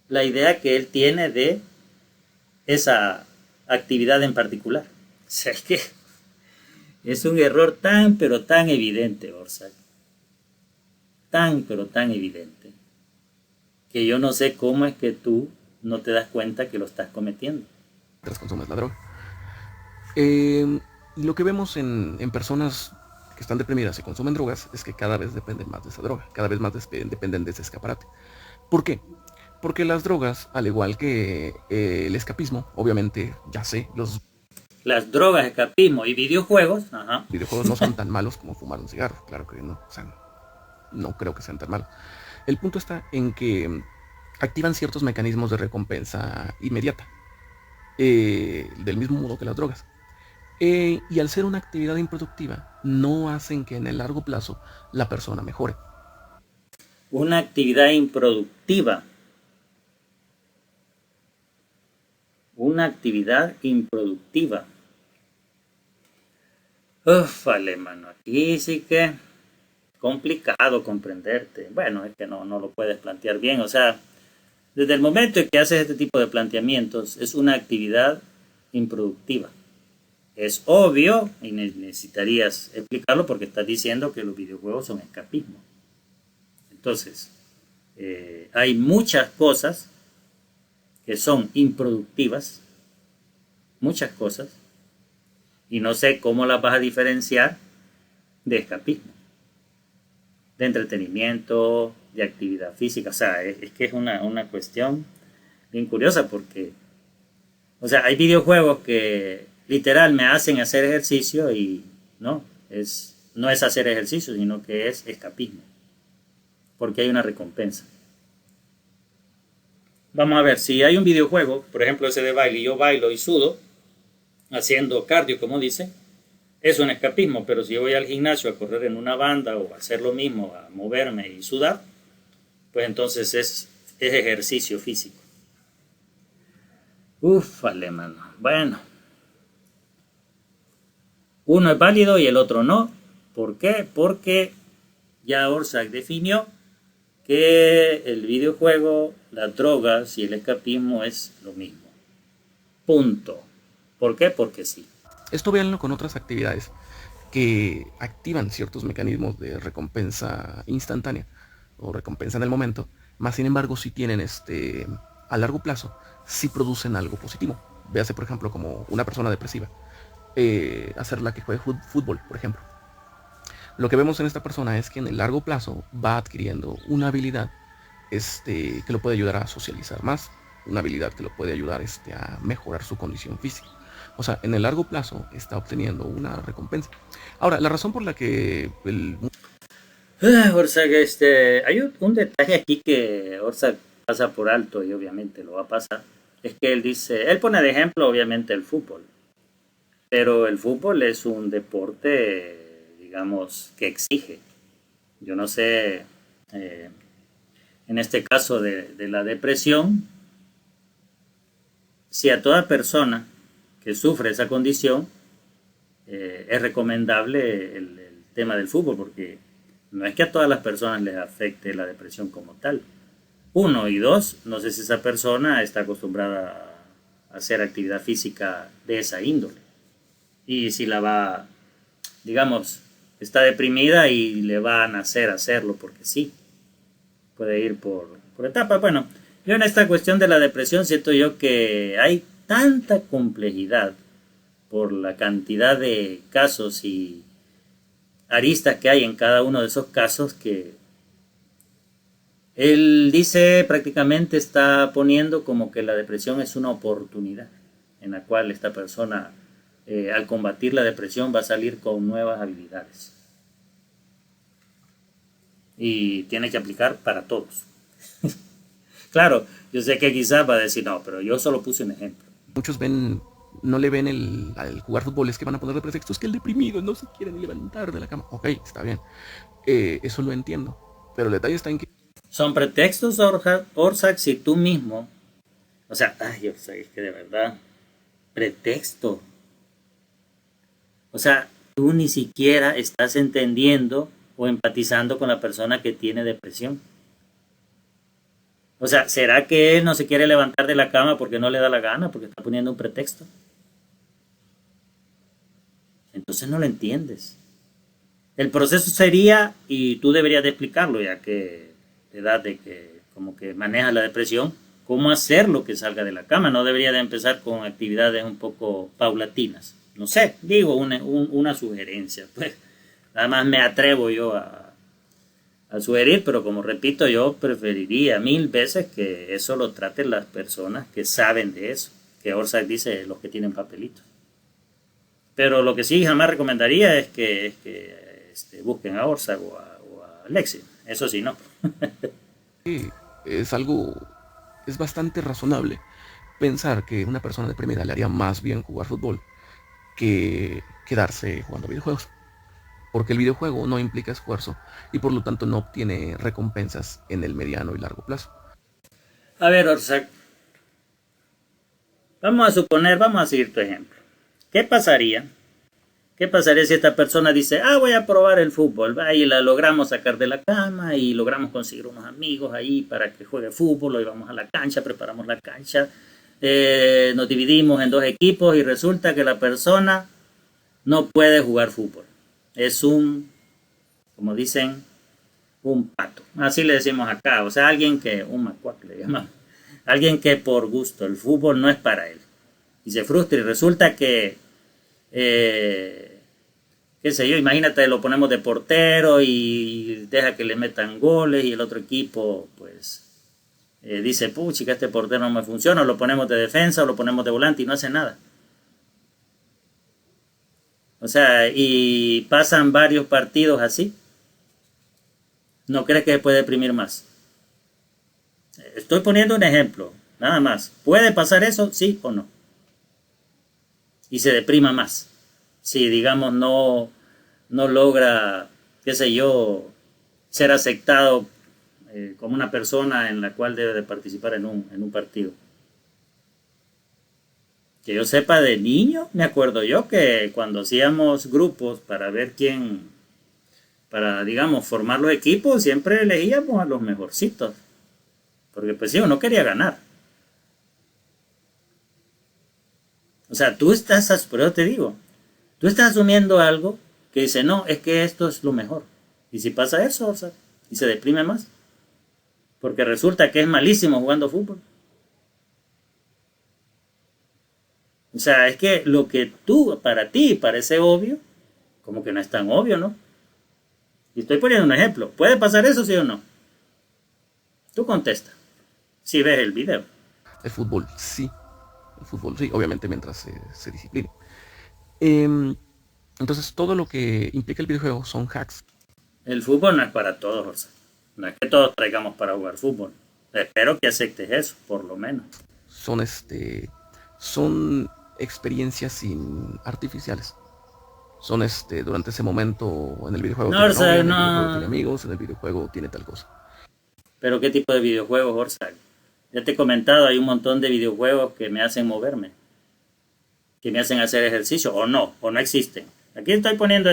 la idea que él tiene de esa actividad en particular. O sea, es que es un error tan pero tan evidente, Orsa. Tan pero tan evidente. Que yo no sé cómo es que tú no te das cuenta que lo estás cometiendo. Mientras consumes la droga. Y lo que vemos en personas que están deprimidas y consumen drogas es que cada vez dependen más de esa droga, cada vez más dependen de ese escaparate. ¿Por qué? Porque las drogas, al igual que el escapismo, obviamente, ya sé, los Las drogas, escapismo y videojuegos, ajá. videojuegos no son tan malos como fumar un cigarro, claro que no, o sea, no creo que sean tan malos. El punto está en que activan ciertos mecanismos de recompensa inmediata, del mismo modo que las drogas. Y al ser una actividad improductiva, no hacen que en el largo plazo la persona mejore. Una actividad improductiva. Una actividad improductiva. Vale, mano, aquí sí que complicado comprenderte. Bueno, es que no lo puedes plantear bien. O sea, desde el momento en que haces este tipo de planteamientos, es una actividad improductiva. Es obvio y necesitarías explicarlo porque estás diciendo que los videojuegos son escapismo. Entonces, hay muchas cosas que son improductivas, muchas cosas, y no sé cómo las vas a diferenciar de escapismo, de entretenimiento, de actividad física. O sea, es que es una cuestión bien curiosa porque, o sea, hay videojuegos que literal me hacen hacer ejercicio y no es hacer ejercicio, sino que es escapismo. porque hay una recompensa. Vamos a ver, si hay un videojuego, por ejemplo ese de baile, y yo bailo y sudo, haciendo cardio, como dice, es un escapismo, pero si yo voy al gimnasio a correr en una banda o a hacer lo mismo, a moverme y sudar, pues entonces es ejercicio físico. Ufale, mano. Bueno, uno es válido y el otro no. ¿Por qué? Porque ya Orszag definió que el videojuego, las drogas y el escapismo es lo mismo. Punto. ¿Por qué? Porque sí. Esto véanlo con otras actividades que activan ciertos mecanismos de recompensa instantánea o recompensa en el momento, más sin embargo si tienen a largo plazo, si producen algo positivo. Véase por ejemplo como una persona depresiva, hacerla que juegue fútbol, por ejemplo. Lo que vemos en esta persona es que en el largo plazo va adquiriendo una habilidad que lo puede ayudar a socializar más, una habilidad que lo puede ayudar a mejorar su condición física. O sea, en el largo plazo está obteniendo una recompensa. Ahora, la razón por la que Orszag, hay un detalle aquí que Orszag pasa por alto y obviamente lo va a pasar. Es que él pone de ejemplo obviamente el fútbol. Pero el fútbol es un deporte, digamos, que exige. Yo no sé, en este caso de la depresión, si a toda persona que sufre esa condición es recomendable el tema del fútbol, porque no es que a todas las personas les afecte la depresión como tal. Uno y dos, no sé si esa persona está acostumbrada a hacer actividad física de esa índole. Y si la va, digamos, está deprimida y le va a nacer hacerlo porque sí. Puede ir por etapas. Bueno, yo en esta cuestión de la depresión siento yo que hay tanta complejidad por la cantidad de casos y aristas que hay en cada uno de esos casos que él dice prácticamente está poniendo como que la depresión es una oportunidad en la cual esta persona al combatir la depresión va a salir con nuevas habilidades y tiene que aplicar para todos. Claro, yo sé que quizás va a decir no, pero yo solo puse un ejemplo. muchos no le ven al jugar fútbol, es que van a poner de pretexto, es que el deprimido no se quiere ni levantar de la cama. Ok, está bien, eso lo entiendo, pero el detalle está en que Son pretextos, Orszag, si tú mismo, o sea, ay, Orszag, es que de verdad, pretexto. O sea, tú ni siquiera estás entendiendo o empatizando con la persona que tiene depresión. O sea, ¿será que él no se quiere levantar de la cama porque no le da la gana, porque está poniendo un pretexto? Entonces no lo entiendes. El proceso sería, y tú deberías de explicarlo, ya que te das de que como que manejas la depresión, cómo hacerlo que salga de la cama. No debería de empezar con actividades un poco paulatinas. No sé, digo una sugerencia. Pues nada más me atrevo yo a sugerir, pero como repito, yo preferiría 1000 veces que eso lo traten las personas que saben de eso, que Orszag dice los que tienen papelitos. Pero lo que sí jamás recomendaría es que busquen a Orszag o a Alexis. Eso sí, no. es algo, es bastante razonable pensar que una persona deprimida le haría más bien jugar fútbol que quedarse jugando videojuegos. Porque el videojuego no implica esfuerzo y por lo tanto no obtiene recompensas en el mediano y largo plazo. A ver, Orszag, vamos a seguir tu ejemplo. ¿Qué pasaría? ¿Qué pasaría si esta persona dice, voy a probar el fútbol? Va, y la logramos sacar de la cama y logramos conseguir unos amigos ahí para que juegue fútbol, hoy vamos a la cancha, preparamos la cancha, nos dividimos en 2 equipos y resulta que la persona no puede jugar fútbol. Es como dicen, un pato. Así le decimos acá. O sea, un macuac le llamamos. Alguien que por gusto, el fútbol no es para él. Y se frustra y resulta que, qué sé yo, imagínate, lo ponemos de portero y deja que le metan goles y el otro equipo, pues, dice, puchica, este portero no me funciona, lo ponemos de defensa o lo ponemos de volante y no hace nada. O sea, y pasan varios partidos así. ¿No crees que se puede deprimir más? Estoy poniendo un ejemplo, nada más. ¿Puede pasar eso? Sí o no. Y se deprima más. Si, digamos, no logra, qué sé yo, ser aceptado como una persona en la cual debe de participar en un partido. Que yo sepa de niño, me acuerdo yo que cuando hacíamos grupos para ver quién, para, digamos, formar los equipos, siempre elegíamos a los mejorcitos. Porque pues sí, uno quería ganar. O sea, por eso te digo, tú estás asumiendo algo que dice, no, es que esto es lo mejor. Y si pasa eso, o sea, y se deprime más. Porque resulta que es malísimo jugando fútbol. O sea, es que lo que para ti parece obvio, como que no es tan obvio, ¿no? Y estoy poniendo un ejemplo. ¿Puede pasar eso, sí o no? Tú contesta, si ves el video. El fútbol sí. El fútbol sí, obviamente mientras se discipline. Em, entonces todo lo que implica el videojuego son hacks. El fútbol no es para todos, José. No es que todos traigamos para jugar fútbol. Espero que aceptes eso, por lo menos. Son son experiencias artificiales. Son durante ese momento en el videojuego No, tiene novia, Orsa, en el videojuego tiene no. amigos, en el videojuego tiene tal cosa. Pero ¿qué tipo de videojuegos, Orsa? Ya te he comentado, hay un montón de videojuegos que me hacen moverme, que me hacen hacer ejercicio, o no existen. Aquí estoy poniendo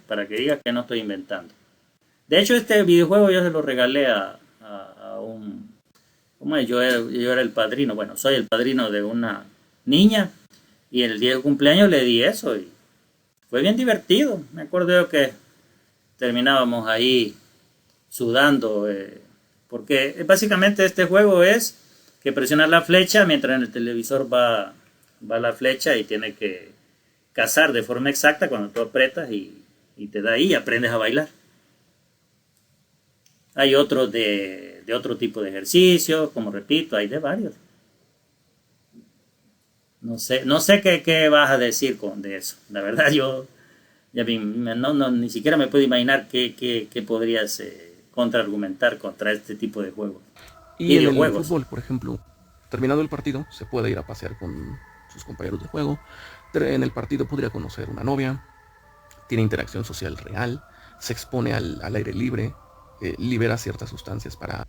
para que digas que no estoy inventando. De hecho, este videojuego yo se lo regalé a un... ¿Cómo es? Yo era el padrino, bueno, soy el padrino de una niña y el día de cumpleaños le di eso y fue bien divertido. Me acuerdo yo que terminábamos ahí sudando, porque básicamente este juego es que presionas la flecha mientras en el televisor va la flecha y tiene que cazar de forma exacta cuando tú apretas y te da ahí y aprendes a bailar. Hay otros de otro tipo de ejercicios, como repito, hay de varios. No sé qué vas a decir de eso. La verdad yo ya ni siquiera me puedo imaginar qué podrías contraargumentar contra este tipo de juegos. Y en el Videojuegos. fútbol, por ejemplo, terminado el partido, se puede ir a pasear con sus compañeros de juego. En el partido podría conocer una novia, tiene interacción social real, se expone al aire libre, libera ciertas sustancias para...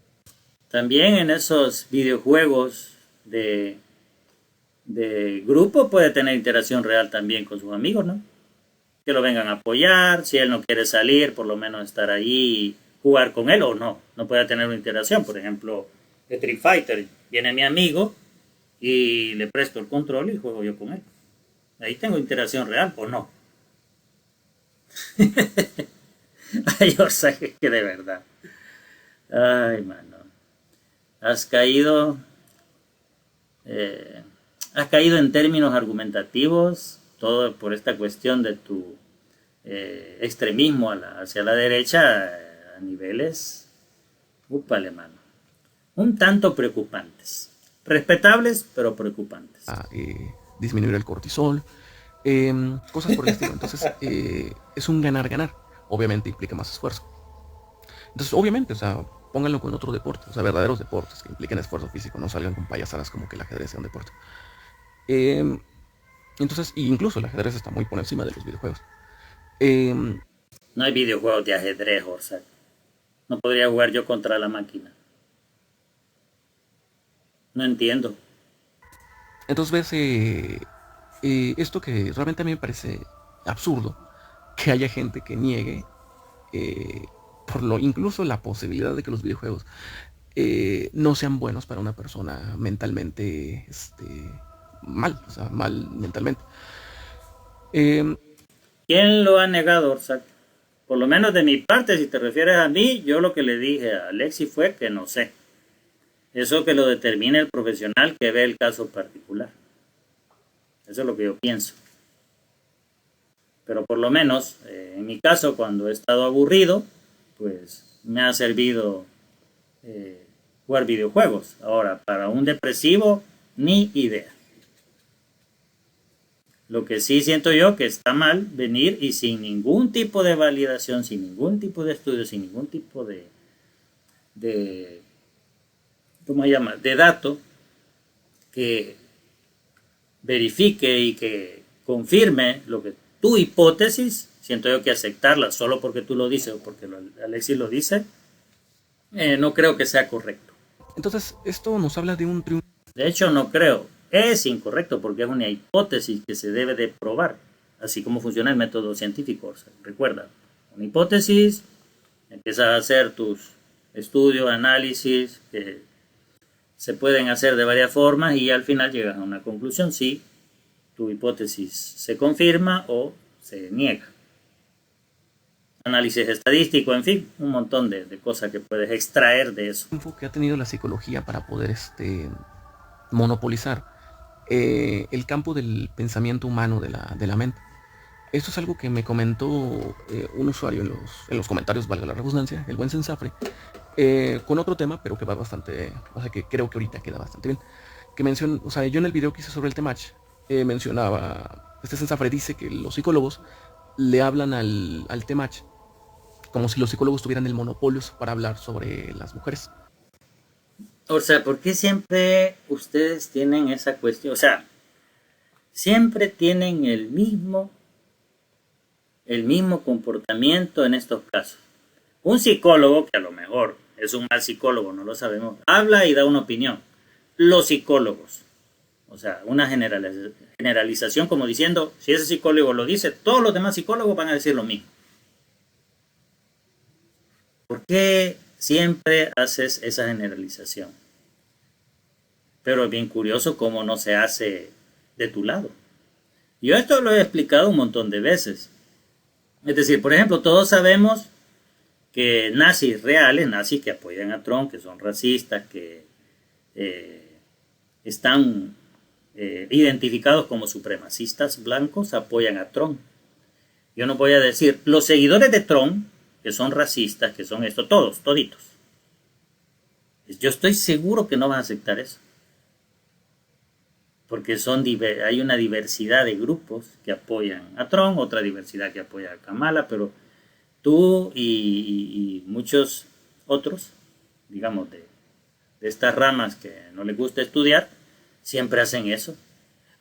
También en esos videojuegos de grupo puede tener interacción real también con sus amigos, ¿no? Que lo vengan a apoyar, si él no quiere salir, por lo menos estar ahí y jugar con él o no. No puede tener una interacción, por ejemplo, de Street Fighter. Viene mi amigo y le presto el control y juego yo con él. Ahí tengo interacción real o no. Ay, o sea, que de verdad. Ay, mano. Has caído, eh, has caído en términos argumentativos, todo por esta cuestión de tu extremismo hacia la derecha a niveles, upale, mano, un tanto preocupantes. Respetables, pero preocupantes. disminuir el cortisol, cosas por el estilo. Entonces, es un ganar-ganar. Obviamente implica más esfuerzo. Entonces, obviamente, o sea, pónganlo con otro deporte, o sea, verdaderos deportes que impliquen esfuerzo físico, no salgan con payasadas como que el ajedrez sea un deporte. Eh, entonces, incluso el ajedrez está muy por encima de los videojuegos. Eh, No hay videojuegos de ajedrez, Orsa. No podría jugar yo contra la máquina. No entiendo. entonces ves esto que realmente a mí me parece absurdo, que haya gente que niegue eh, incluso la posibilidad de que los videojuegos no sean buenos para una persona mentalmente mal, o sea, mal mentalmente. Eh, ¿Quién lo ha negado, Orsa? Por lo menos de mi parte, si te refieres a mí, yo lo que le dije a Alexi fue que no sé. Eso que lo determine el profesional que ve el caso particular. Eso es lo que yo pienso. Pero por lo menos, en mi caso, cuando he estado aburrido, pues me ha servido jugar videojuegos. Ahora, para un depresivo, ni idea. Lo que sí siento yo que está mal venir y sin ningún tipo de validación, sin ningún tipo de estudio, sin ningún tipo de ¿cómo se llama? De dato que verifique y que confirme lo que tu hipótesis, siento yo que aceptarla solo porque tú lo dices o porque Alexis lo dice, no creo que sea correcto. Entonces, esto nos habla de un triunfo. De hecho, no creo. Es incorrecto porque es una hipótesis que se debe de probar, así como funciona el método científico. O sea, recuerda, una hipótesis, empiezas a hacer tus estudios, análisis, que se pueden hacer de varias formas y al final llegas a una conclusión si tu hipótesis se confirma o se niega. Análisis estadístico, en fin, un montón de cosas que puedes extraer de eso. Que ha tenido la psicología para poder monopolizar el campo del pensamiento humano de la mente. Esto es algo que me comentó un usuario en los comentarios, valga la redundancia, el buen Sensafre, con otro tema, pero que va bastante, o sea, que creo que ahorita queda bastante bien. Que menciona, o sea, yo en el video que hice sobre el Temach, mencionaba, Sensafre dice que los psicólogos le hablan al Temach como si los psicólogos tuvieran el monopolio para hablar sobre las mujeres. O sea, ¿por qué siempre ustedes tienen esa cuestión? O sea, siempre tienen el mismo comportamiento en estos casos. Un psicólogo, que a lo mejor es un mal psicólogo, no lo sabemos, habla y da una opinión. Los psicólogos, o sea, una generalización como diciendo, si ese psicólogo lo dice, todos los demás psicólogos van a decir lo mismo. ¿Por qué siempre haces esa generalización? Pero es bien curioso cómo no se hace de tu lado. Yo esto lo he explicado un montón de veces. Es decir, por ejemplo, todos sabemos que nazis reales, nazis que apoyan a Trump, que son racistas, que están identificados como supremacistas blancos, apoyan a Trump. Yo no voy a decir, los seguidores de Trump, que son racistas, que son esto, todos, toditos. Yo estoy seguro que no van a aceptar eso. Porque hay una diversidad de grupos que apoyan a Trump, otra diversidad que apoya a Kamala, pero tú y muchos otros, digamos, de estas ramas que no les gusta estudiar, siempre hacen eso.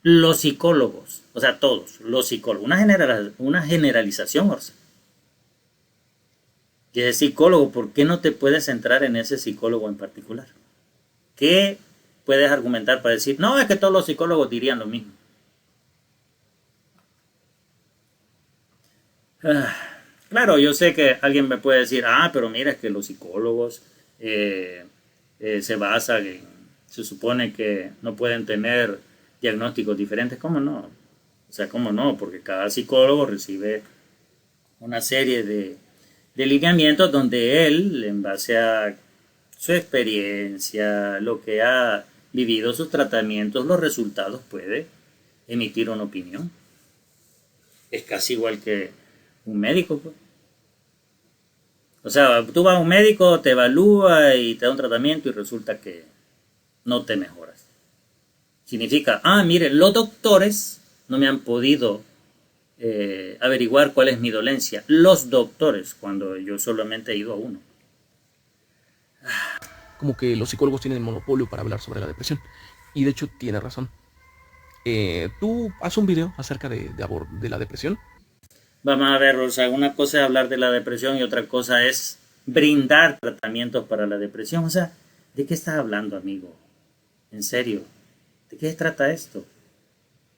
Los psicólogos, o sea, todos, los psicólogos, una generalización, Orsa. Que es psicólogo, ¿por qué no te puedes centrar en ese psicólogo en particular? ¿Qué puedes argumentar para decir, no, es que todos los psicólogos dirían lo mismo? Claro, yo sé que alguien me puede decir, pero mira, es que los psicólogos se basan en, se supone que no pueden tener diagnósticos diferentes. ¿Cómo no? O sea, ¿cómo no? Porque cada psicólogo recibe una serie de lineamientos donde él, en base a su experiencia, lo que ha vivido, sus tratamientos, los resultados, puede emitir una opinión. Es casi igual que un médico, pues. O sea, tú vas a un médico, te evalúa y te da un tratamiento y resulta que no te mejoras. Significa, mire, los doctores no me han podido averiguar cuál es mi dolencia. Los doctores, cuando yo solamente he ido a uno. Como que los psicólogos tienen el monopolio para hablar sobre la depresión. Y de hecho tiene razón. Tú haces un video acerca de la depresión. Vamos a ver, o sea, una cosa es hablar de la depresión y otra cosa es brindar tratamientos para la depresión. O sea, ¿de qué estás hablando, amigo? En serio, ¿de qué se trata esto?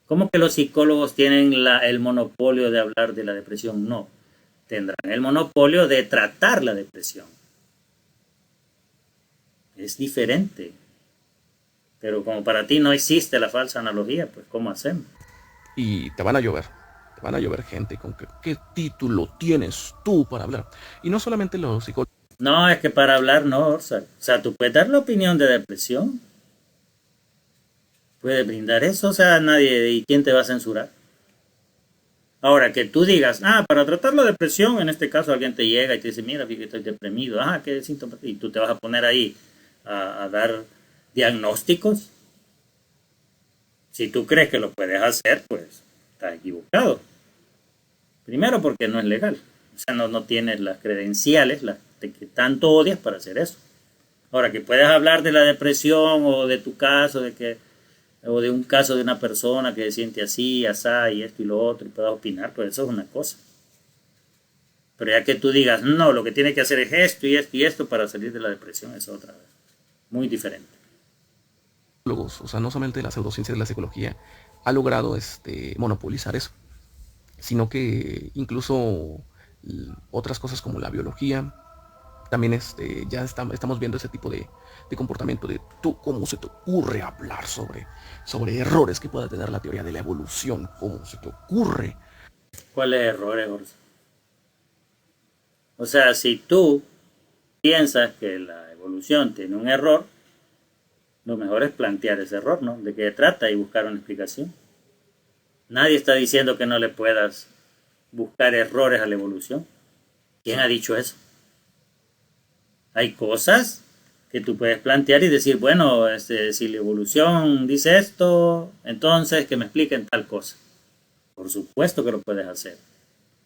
¿Cómo que los psicólogos tienen el monopolio de hablar de la depresión? No, tendrán el monopolio de tratar la depresión. Es diferente. Pero como para ti no existe la falsa analogía, pues ¿cómo hacemos? Y te van a llover gente con ¿qué título tienes tú para hablar? Y no solamente los psicólogos. No, es que para hablar no, o sea, tú puedes dar la opinión de depresión. Puedes brindar eso, o sea, nadie, ¿y quién te va a censurar? Ahora, que tú digas, para tratar la depresión, en este caso alguien te llega y te dice, mira, fíjate, estoy deprimido, ¿qué síntomas? Y tú te vas a poner ahí a dar diagnósticos. Si tú crees que lo puedes hacer, pues estás equivocado. Primero porque no es legal. O sea, no tienes las credenciales, las que tanto odias para hacer eso. Ahora, que puedes hablar de la depresión o de tu caso, o de un caso de una persona que se siente así, asá, y esto y lo otro, y puedas opinar, pues eso es una cosa. Pero ya que tú digas, no, lo que tiene que hacer es esto y esto y esto para salir de la depresión, es otra vez. Muy diferente. O sea, no solamente la pseudociencia de la psicología ha logrado monopolizar eso, sino que incluso otras cosas como la biología, también estamos viendo ese tipo de comportamiento de tú, ¿cómo se te ocurre hablar sobre errores que pueda tener la teoría de la evolución? ¿Cómo se te ocurre? ¿Cuáles errores, Jorge? O sea, si tú piensas que la evolución tiene un error, lo mejor es plantear ese error, ¿no? De qué trata y buscar una explicación. Nadie está diciendo que no le puedas buscar errores a la evolución. ¿Quién ha dicho eso? Hay cosas que tú puedes plantear y decir, bueno, si la evolución dice esto, entonces que me expliquen tal cosa. Por supuesto que lo puedes hacer.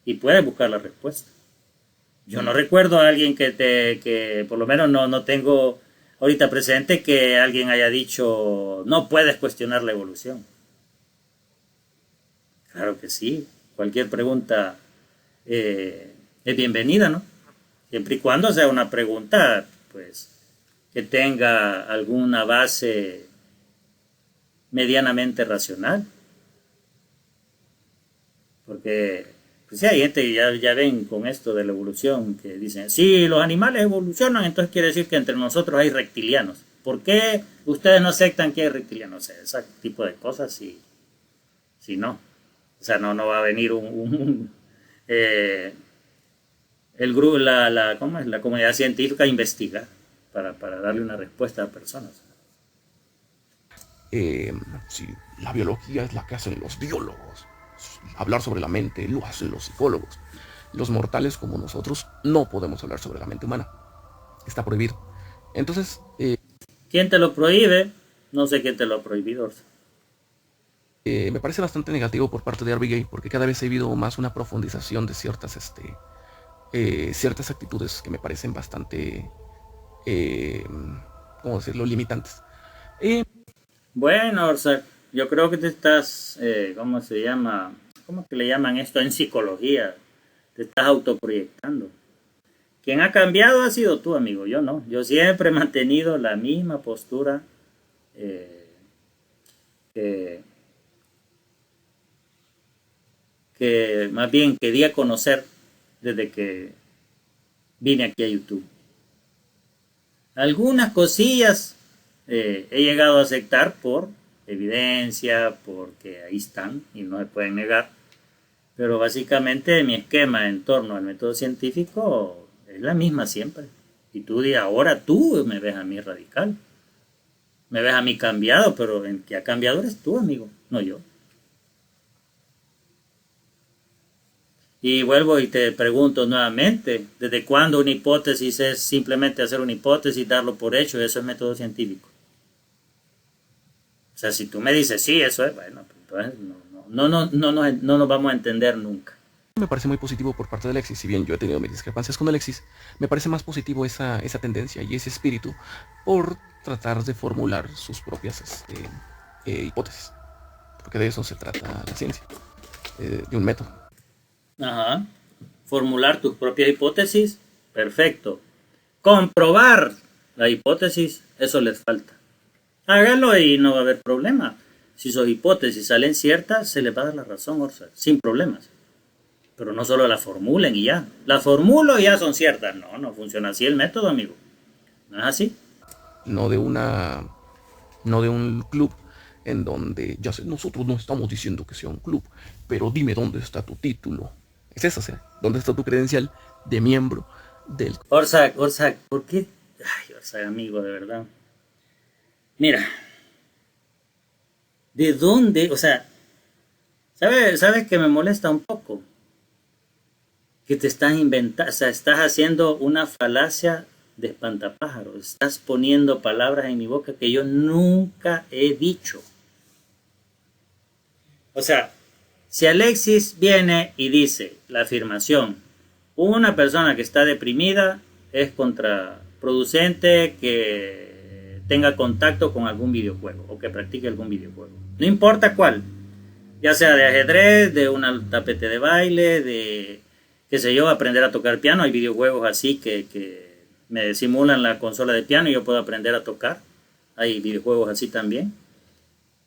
Y puedes buscar la respuesta. Yo no recuerdo a alguien que por lo menos no tengo ahorita presente que alguien haya dicho, no puedes cuestionar la evolución. Claro que sí. Cualquier pregunta es bienvenida, ¿no? Siempre y cuando sea una pregunta, pues, que tenga alguna base medianamente racional. Porque, pues sí, hay gente que ya ven con esto de la evolución que dicen, sí, los animales evolucionan, entonces quiere decir que entre nosotros hay reptilianos. ¿Por qué ustedes no aceptan que hay reptilianos? O sea, ese tipo de cosas, sí no. O sea, no va a venir el grupo, ¿cómo es? La comunidad científica a investigar para darle una respuesta a personas. Si la biología es la que hacen los biólogos, hablar sobre la mente lo hacen los psicólogos. Los mortales como nosotros no podemos hablar sobre la mente humana. Está prohibido. Entonces, ¿quién te lo prohíbe? No sé quién te lo ha prohibido. me parece bastante negativo por parte de Gay porque cada vez he habido más una profundización de ciertas actitudes que me parecen bastante, ¿cómo decirlo?, limitantes. Bueno, Orsa, yo creo que te estás, ¿cómo se llama? ¿Cómo que le llaman esto en psicología? Te estás autoproyectando. Quien ha cambiado ha sido tú, amigo, yo no. Yo siempre he mantenido la misma postura que más bien quería conocer desde que vine aquí a YouTube. Algunas cosillas he llegado a aceptar por evidencia, porque ahí están y no se pueden negar. Pero básicamente mi esquema en torno al método científico es la misma siempre. Y ahora tú me ves a mí radical. Me ves a mí cambiado, pero el que ha cambiado eres tú, amigo, no yo. Y vuelvo y te pregunto nuevamente, ¿desde cuándo una hipótesis es simplemente hacer una hipótesis y darlo por hecho? Eso es método científico. O sea, si tú me dices, sí, eso es, bueno, entonces no nos vamos a entender nunca. Me parece muy positivo por parte de Alexis, si bien yo he tenido mis discrepancias con Alexis, me parece más positivo esa tendencia y ese espíritu por tratar de formular sus propias hipótesis. Porque de eso se trata la ciencia, de un método. Ajá. Formular tus propias hipótesis, perfecto. Comprobar la hipótesis, eso les falta. Háganlo y no va a haber problema. Si sus hipótesis salen ciertas, se les va a dar la razón, Orsa, sin problemas. Pero no solo la formulen y ya. La formulo y ya son ciertas. No funciona así el método, amigo. No es así. No de un club en donde, ya sé, nosotros no estamos diciendo que sea un club, pero dime dónde está tu título. Es eso, o sea, ¿dónde está tu credencial de miembro del... Orsa, ¿por qué? Ay, Orsa, amigo, de verdad. Mira, ¿de dónde? O sea, ¿sabes que me molesta un poco? Que te estás inventando, o sea, estás haciendo una falacia de espantapájaros. Estás poniendo palabras en mi boca que yo nunca he dicho. O sea, si Alexis viene y dice la afirmación, una persona que está deprimida es contra producente que tenga contacto con algún videojuego o que practique algún videojuego. No importa cuál, ya sea de ajedrez, de un tapete de baile, de, qué sé yo, aprender a tocar piano. Hay videojuegos así que me simulan la consola de piano y yo puedo aprender a tocar. Hay videojuegos así también.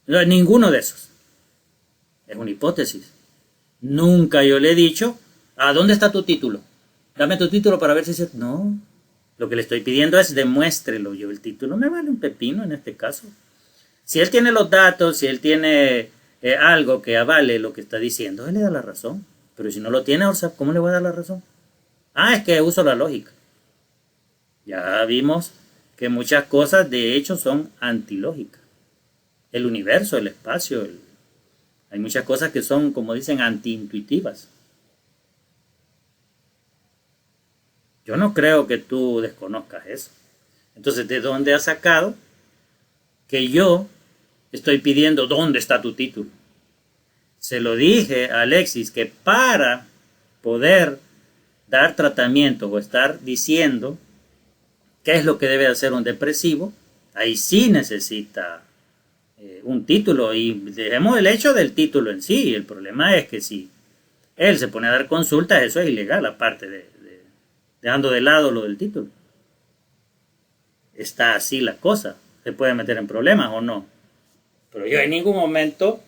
No, ninguno de esos. Es una hipótesis. Nunca yo le he dicho, ¿a dónde está tu título? Dame tu título para ver si es... No, lo que le estoy pidiendo es demuéstrelo. Yo el título me vale un pepino en este caso. Si él tiene los datos, si él tiene algo que avale lo que está diciendo, él le da la razón. Pero si no lo tiene, Orsa, ¿cómo le voy a dar la razón? Ah, es que uso la lógica. Ya vimos que muchas cosas de hecho son antilógicas. El universo, el espacio, hay muchas cosas que son, como dicen, antiintuitivas. Yo no creo que tú desconozcas eso. Entonces, ¿de dónde has sacado que yo estoy pidiendo dónde está tu título? Se lo dije a Alexis que para poder dar tratamiento o estar diciendo qué es lo que debe hacer un depresivo, ahí sí necesita un título, y dejemos el hecho del título en sí. El problema es que si él se pone a dar consultas, eso es ilegal, aparte dejando de lado lo del título. Está así la cosa, se puede meter en problemas o no. Pero yo en ningún momento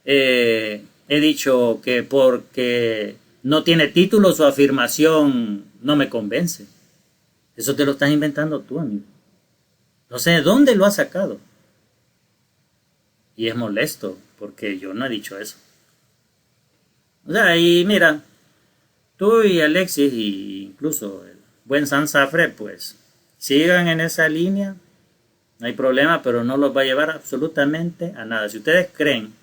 he dicho que porque no tiene título su afirmación no me convence. Eso te lo estás inventando tú, amigo. No sé de dónde lo has sacado. Y es molesto, porque yo no he dicho eso. O sea, y mira, tú y Alexis, y incluso el buen Sansafre, pues sigan en esa línea. No hay problema, pero no los va a llevar absolutamente a nada. Si ustedes creen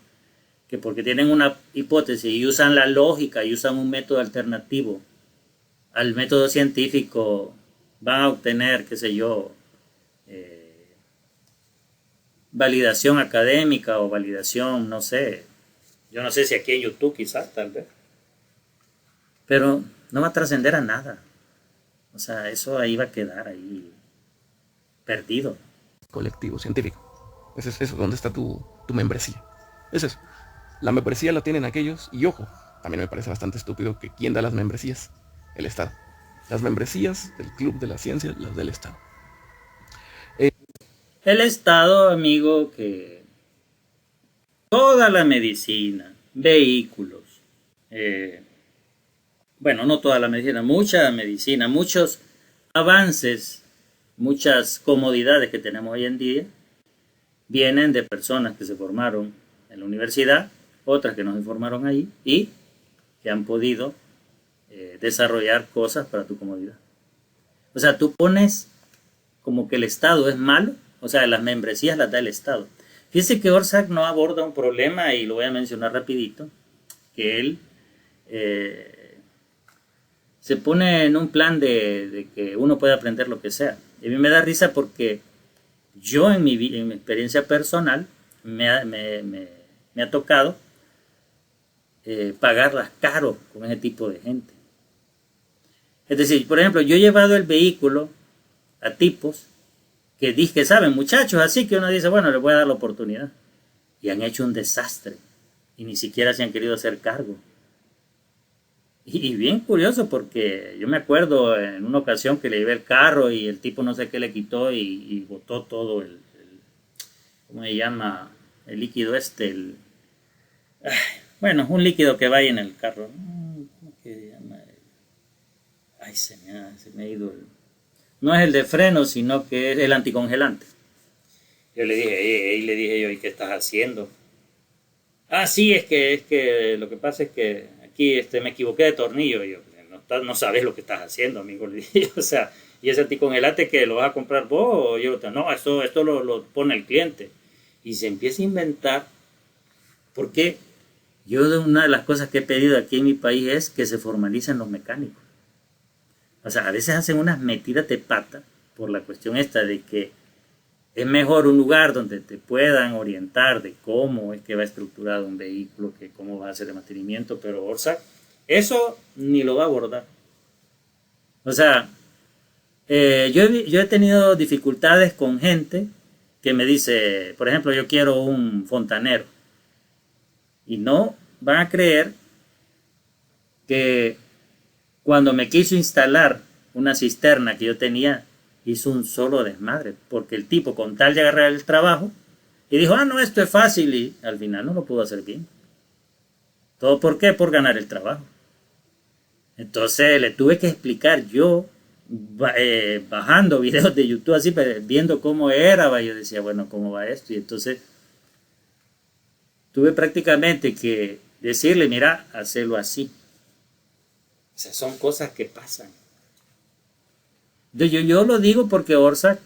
que porque tienen una hipótesis y usan la lógica y usan un método alternativo al método científico, van a obtener, qué sé yo, validación académica o validación, no sé. Yo no sé si aquí en YouTube quizás, tal vez. Pero no va a trascender a nada. O sea, eso ahí va a quedar ahí perdido. Colectivo científico. Ese es eso, ¿dónde está tu membresía? Es eso. La membresía la tienen aquellos, y ojo, también me parece bastante estúpido que ¿quién da las membresías? El Estado. Las membresías del Club de la Ciencia, las del Estado. El Estado, amigo, que toda la medicina, vehículos, bueno, no toda la medicina, mucha medicina, muchos avances, muchas comodidades que tenemos hoy en día, vienen de personas que se formaron en la universidad, otras que no se formaron ahí y que han podido desarrollar cosas para tu comodidad. O sea, tú pones como que el Estado es malo, o sea, las membresías las da el Estado. Fíjese que Orsac no aborda un problema, y lo voy a mencionar rapidito, que él se pone en un plan de que uno puede aprender lo que sea. Y a mí me da risa porque yo en mi experiencia personal me ha tocado pagarlas caro con ese tipo de gente. Es decir, por ejemplo, yo he llevado el vehículo a tipos que saben, muchachos, así que uno dice, bueno, les voy a dar la oportunidad. Y han hecho un desastre. Y ni siquiera se han querido hacer cargo. Y bien curioso, porque yo me acuerdo en una ocasión que le llevé el carro y el tipo no sé qué le quitó y botó todo ¿cómo se llama? El líquido bueno, un líquido que vaya en el carro. ¿Cómo que se llama? Ay, se me ha ido no es el de freno, sino que es el anticongelante. Yo le dije, ¿y qué estás haciendo? Ah, sí, es que lo que pasa es que aquí me equivoqué de tornillo. Yo, no sabes lo que estás haciendo, amigo. Le dije, o sea, ¿y ese anticongelante que lo vas a comprar vos? O yo, no, esto lo pone el cliente. Y se empieza a inventar, porque una de las cosas que he pedido aquí en mi país es que se formalicen los mecánicos. O sea, a veces hacen unas metidas de pata por la cuestión esta de que es mejor un lugar donde te puedan orientar de cómo es que va estructurado un vehículo, que cómo va a hacer el mantenimiento, pero Orsac eso ni lo va a abordar. O sea, Yo he tenido dificultades con gente que me dice, por ejemplo, yo quiero un fontanero. Y no van a creer que cuando me quiso instalar una cisterna que yo tenía, hizo un solo desmadre. Porque el tipo, con tal de agarrar el trabajo, y dijo, no, esto es fácil, y al final no lo pudo hacer bien. ¿Todo por qué? Por ganar el trabajo. Entonces le tuve que explicar yo, bajando videos de YouTube, así, viendo cómo era, yo decía, bueno, ¿cómo va esto? Y entonces tuve prácticamente que decirle, mira, hacerlo así. O sea, son cosas que pasan. Yo lo digo porque Orsac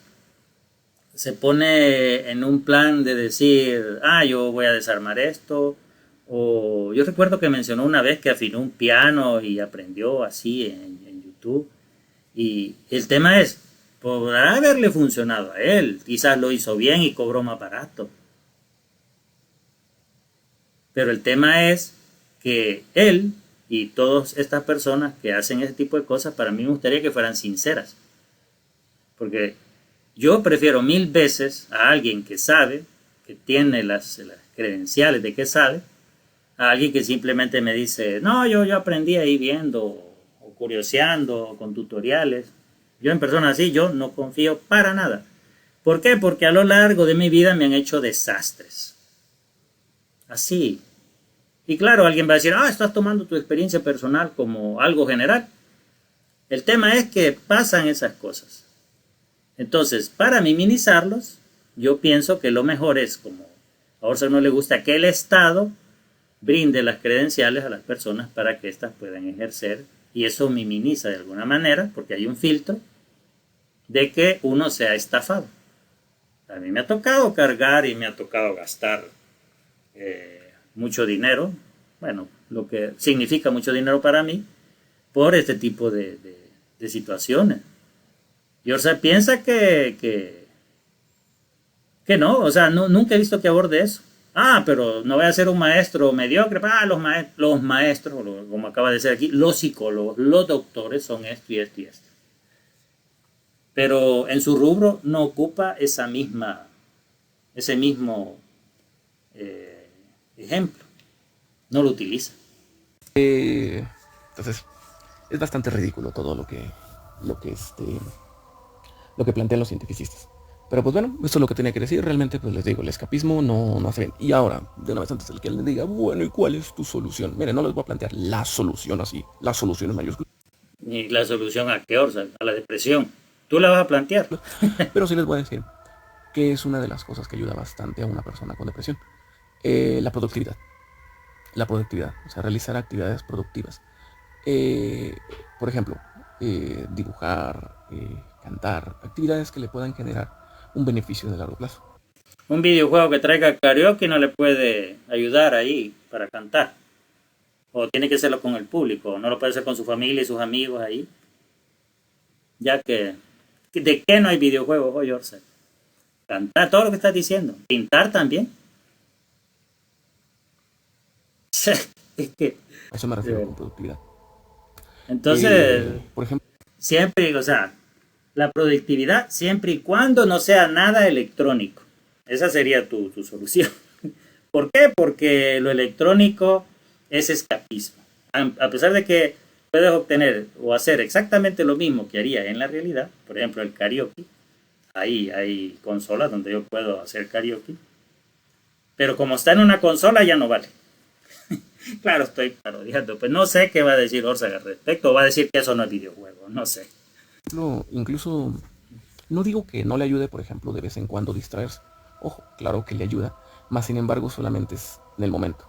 se pone en un plan de decir, yo voy a desarmar esto. O yo recuerdo que mencionó una vez que afinó un piano y aprendió así en YouTube. Y el tema es, podrá haberle funcionado a él. Quizás lo hizo bien y cobró más barato. Pero el tema es que él y todas estas personas que hacen ese tipo de cosas, para mí me gustaría que fueran sinceras. Porque yo prefiero 1000 veces a alguien que sabe, que tiene las credenciales de que sabe, a alguien que simplemente me dice, no, yo aprendí ahí viendo o curioseando con tutoriales. Yo en personas así, yo no confío para nada. ¿Por qué? Porque a lo largo de mi vida me han hecho desastres. Así. Y claro, alguien va a decir, estás tomando tu experiencia personal como algo general. El tema es que pasan esas cosas. Entonces, para minimizarlos, yo pienso que lo mejor es, como a Orsa no le gusta, que el Estado brinde las credenciales a las personas para que éstas puedan ejercer, y eso minimiza de alguna manera, porque hay un filtro de que uno sea estafado. A mí me ha tocado cargar y me ha tocado gastar mucho dinero, bueno, lo que significa mucho dinero para mí, por este tipo de situaciones. Y Orsa piensa que no, o sea, nunca he visto que aborde eso. Pero no voy a ser un maestro mediocre. Los maestros, como acaba de ser aquí, los psicólogos, los doctores son esto y esto y esto. Pero en su rubro no ocupa ese mismo ejemplo. No lo utiliza. Entonces, es bastante ridículo todo lo que plantean los cientificistas. Pero pues bueno, eso es lo que tenía que decir. Realmente, pues les digo, el escapismo no hace bien. Y ahora, de una vez antes de que él le diga, bueno, ¿y cuál es tu solución? Miren, no les voy a plantear la solución así, la solución en mayúsculas. ¿Y la solución a qué, Orsa? A la depresión. ¿Tú la vas a plantear? Pero sí les voy a decir que es una de las cosas que ayuda bastante a una persona con depresión. La productividad. La productividad, o sea, realizar actividades productivas. Por ejemplo, dibujar, cantar, actividades que le puedan generar un beneficio de largo plazo. Un videojuego que traiga karaoke no le puede ayudar ahí para cantar. O tiene que hacerlo con el público, no lo puede hacer con su familia y sus amigos ahí. Ya que, ¿de qué no hay videojuegos hoy, Orsa? Cantar, todo lo que estás diciendo. Pintar también. Es que, a eso me refiero con productividad. Entonces, por ejemplo, siempre, o sea, la productividad siempre y cuando no sea nada electrónico. Esa sería tu solución. ¿Por qué? Porque lo electrónico es escapismo. A pesar de que puedes obtener o hacer exactamente lo mismo que haría en la realidad, por ejemplo el karaoke, ahí hay consolas donde yo puedo hacer karaoke, pero como está en una consola ya no vale. Claro, estoy parodiando, pues no sé qué va a decir Orsa al respecto, va a decir que eso no es videojuego, no sé. Incluso, no digo que no le ayude, por ejemplo, de vez en cuando distraerse. Ojo, claro que le ayuda, más sin embargo solamente es en el momento.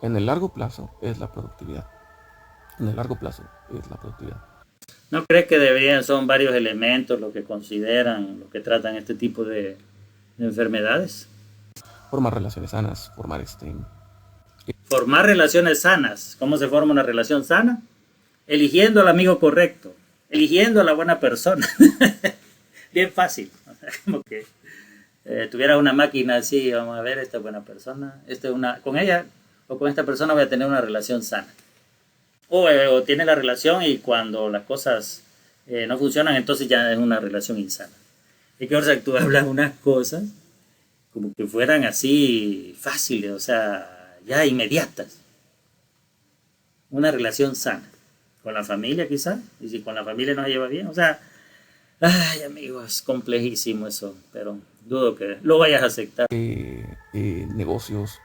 En el largo plazo es la productividad. En el largo plazo es la productividad. ¿No crees que son varios elementos los que consideran, los que tratan este tipo de enfermedades? Formar relaciones sanas, Formar relaciones sanas. ¿Cómo se forma una relación sana? Eligiendo al amigo correcto, eligiendo a la buena persona. Bien fácil. Como que tuvieras una máquina así, vamos a ver, esta buena persona, con ella o con esta persona voy a tener una relación sana. O tiene la relación y cuando las cosas no funcionan, entonces ya es una relación insana. Es que ahora tú hablas unas cosas como que fueran así fáciles, o sea, ya inmediatas. Una relación sana. Con la familia quizás, y si con la familia no se lleva bien, o sea, ay amigos, complejísimo eso, pero dudo que lo vayas a aceptar. Negocios,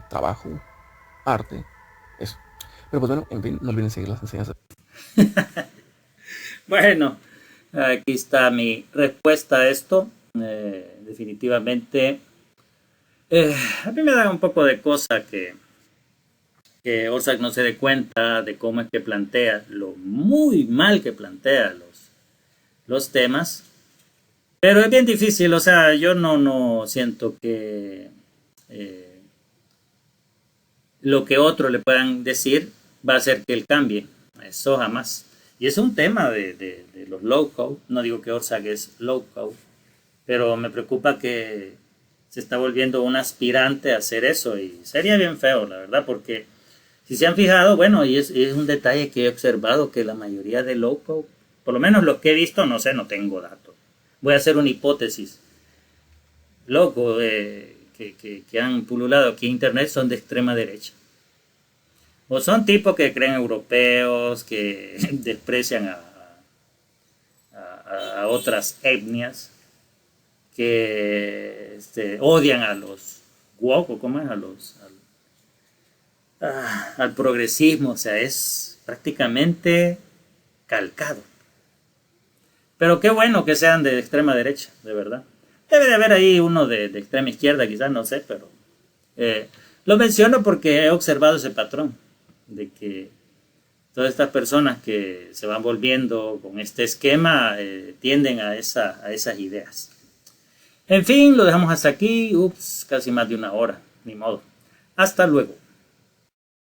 trabajo, arte, eso. Pero pues bueno, en fin, no olviden seguir las enseñanzas. Bueno, aquí está mi respuesta a esto. Definitivamente, a mí me da un poco de cosa que Orsak no se dé cuenta de cómo es que plantea, lo muy mal que plantea los temas. Pero es bien difícil, o sea, yo no siento que lo que otros le puedan decir va a hacer que él cambie. Eso jamás. Y es un tema de los low code. No digo que Orsak es low code, pero me preocupa que se está volviendo un aspirante a hacer eso y sería bien feo, la verdad, porque si se han fijado, bueno, y es un detalle que he observado que la mayoría de low code, por lo menos los que he visto, no sé, no tengo datos. Voy a hacer una hipótesis. Loco, que han pululado aquí en internet son de extrema derecha. O son tipos que creen europeos, que desprecian a otras etnias, que odian a los woke, ¿cómo es? Al progresismo, o sea, es prácticamente calcado. Pero qué bueno que sean de extrema derecha, de verdad. Debe de haber ahí uno de extrema izquierda, quizás, no sé, pero lo menciono porque he observado ese patrón de que todas estas personas que se van volviendo con este esquema tienden a esas ideas. En fin, lo dejamos hasta aquí. Ups, casi más de una hora, ni modo. Hasta luego.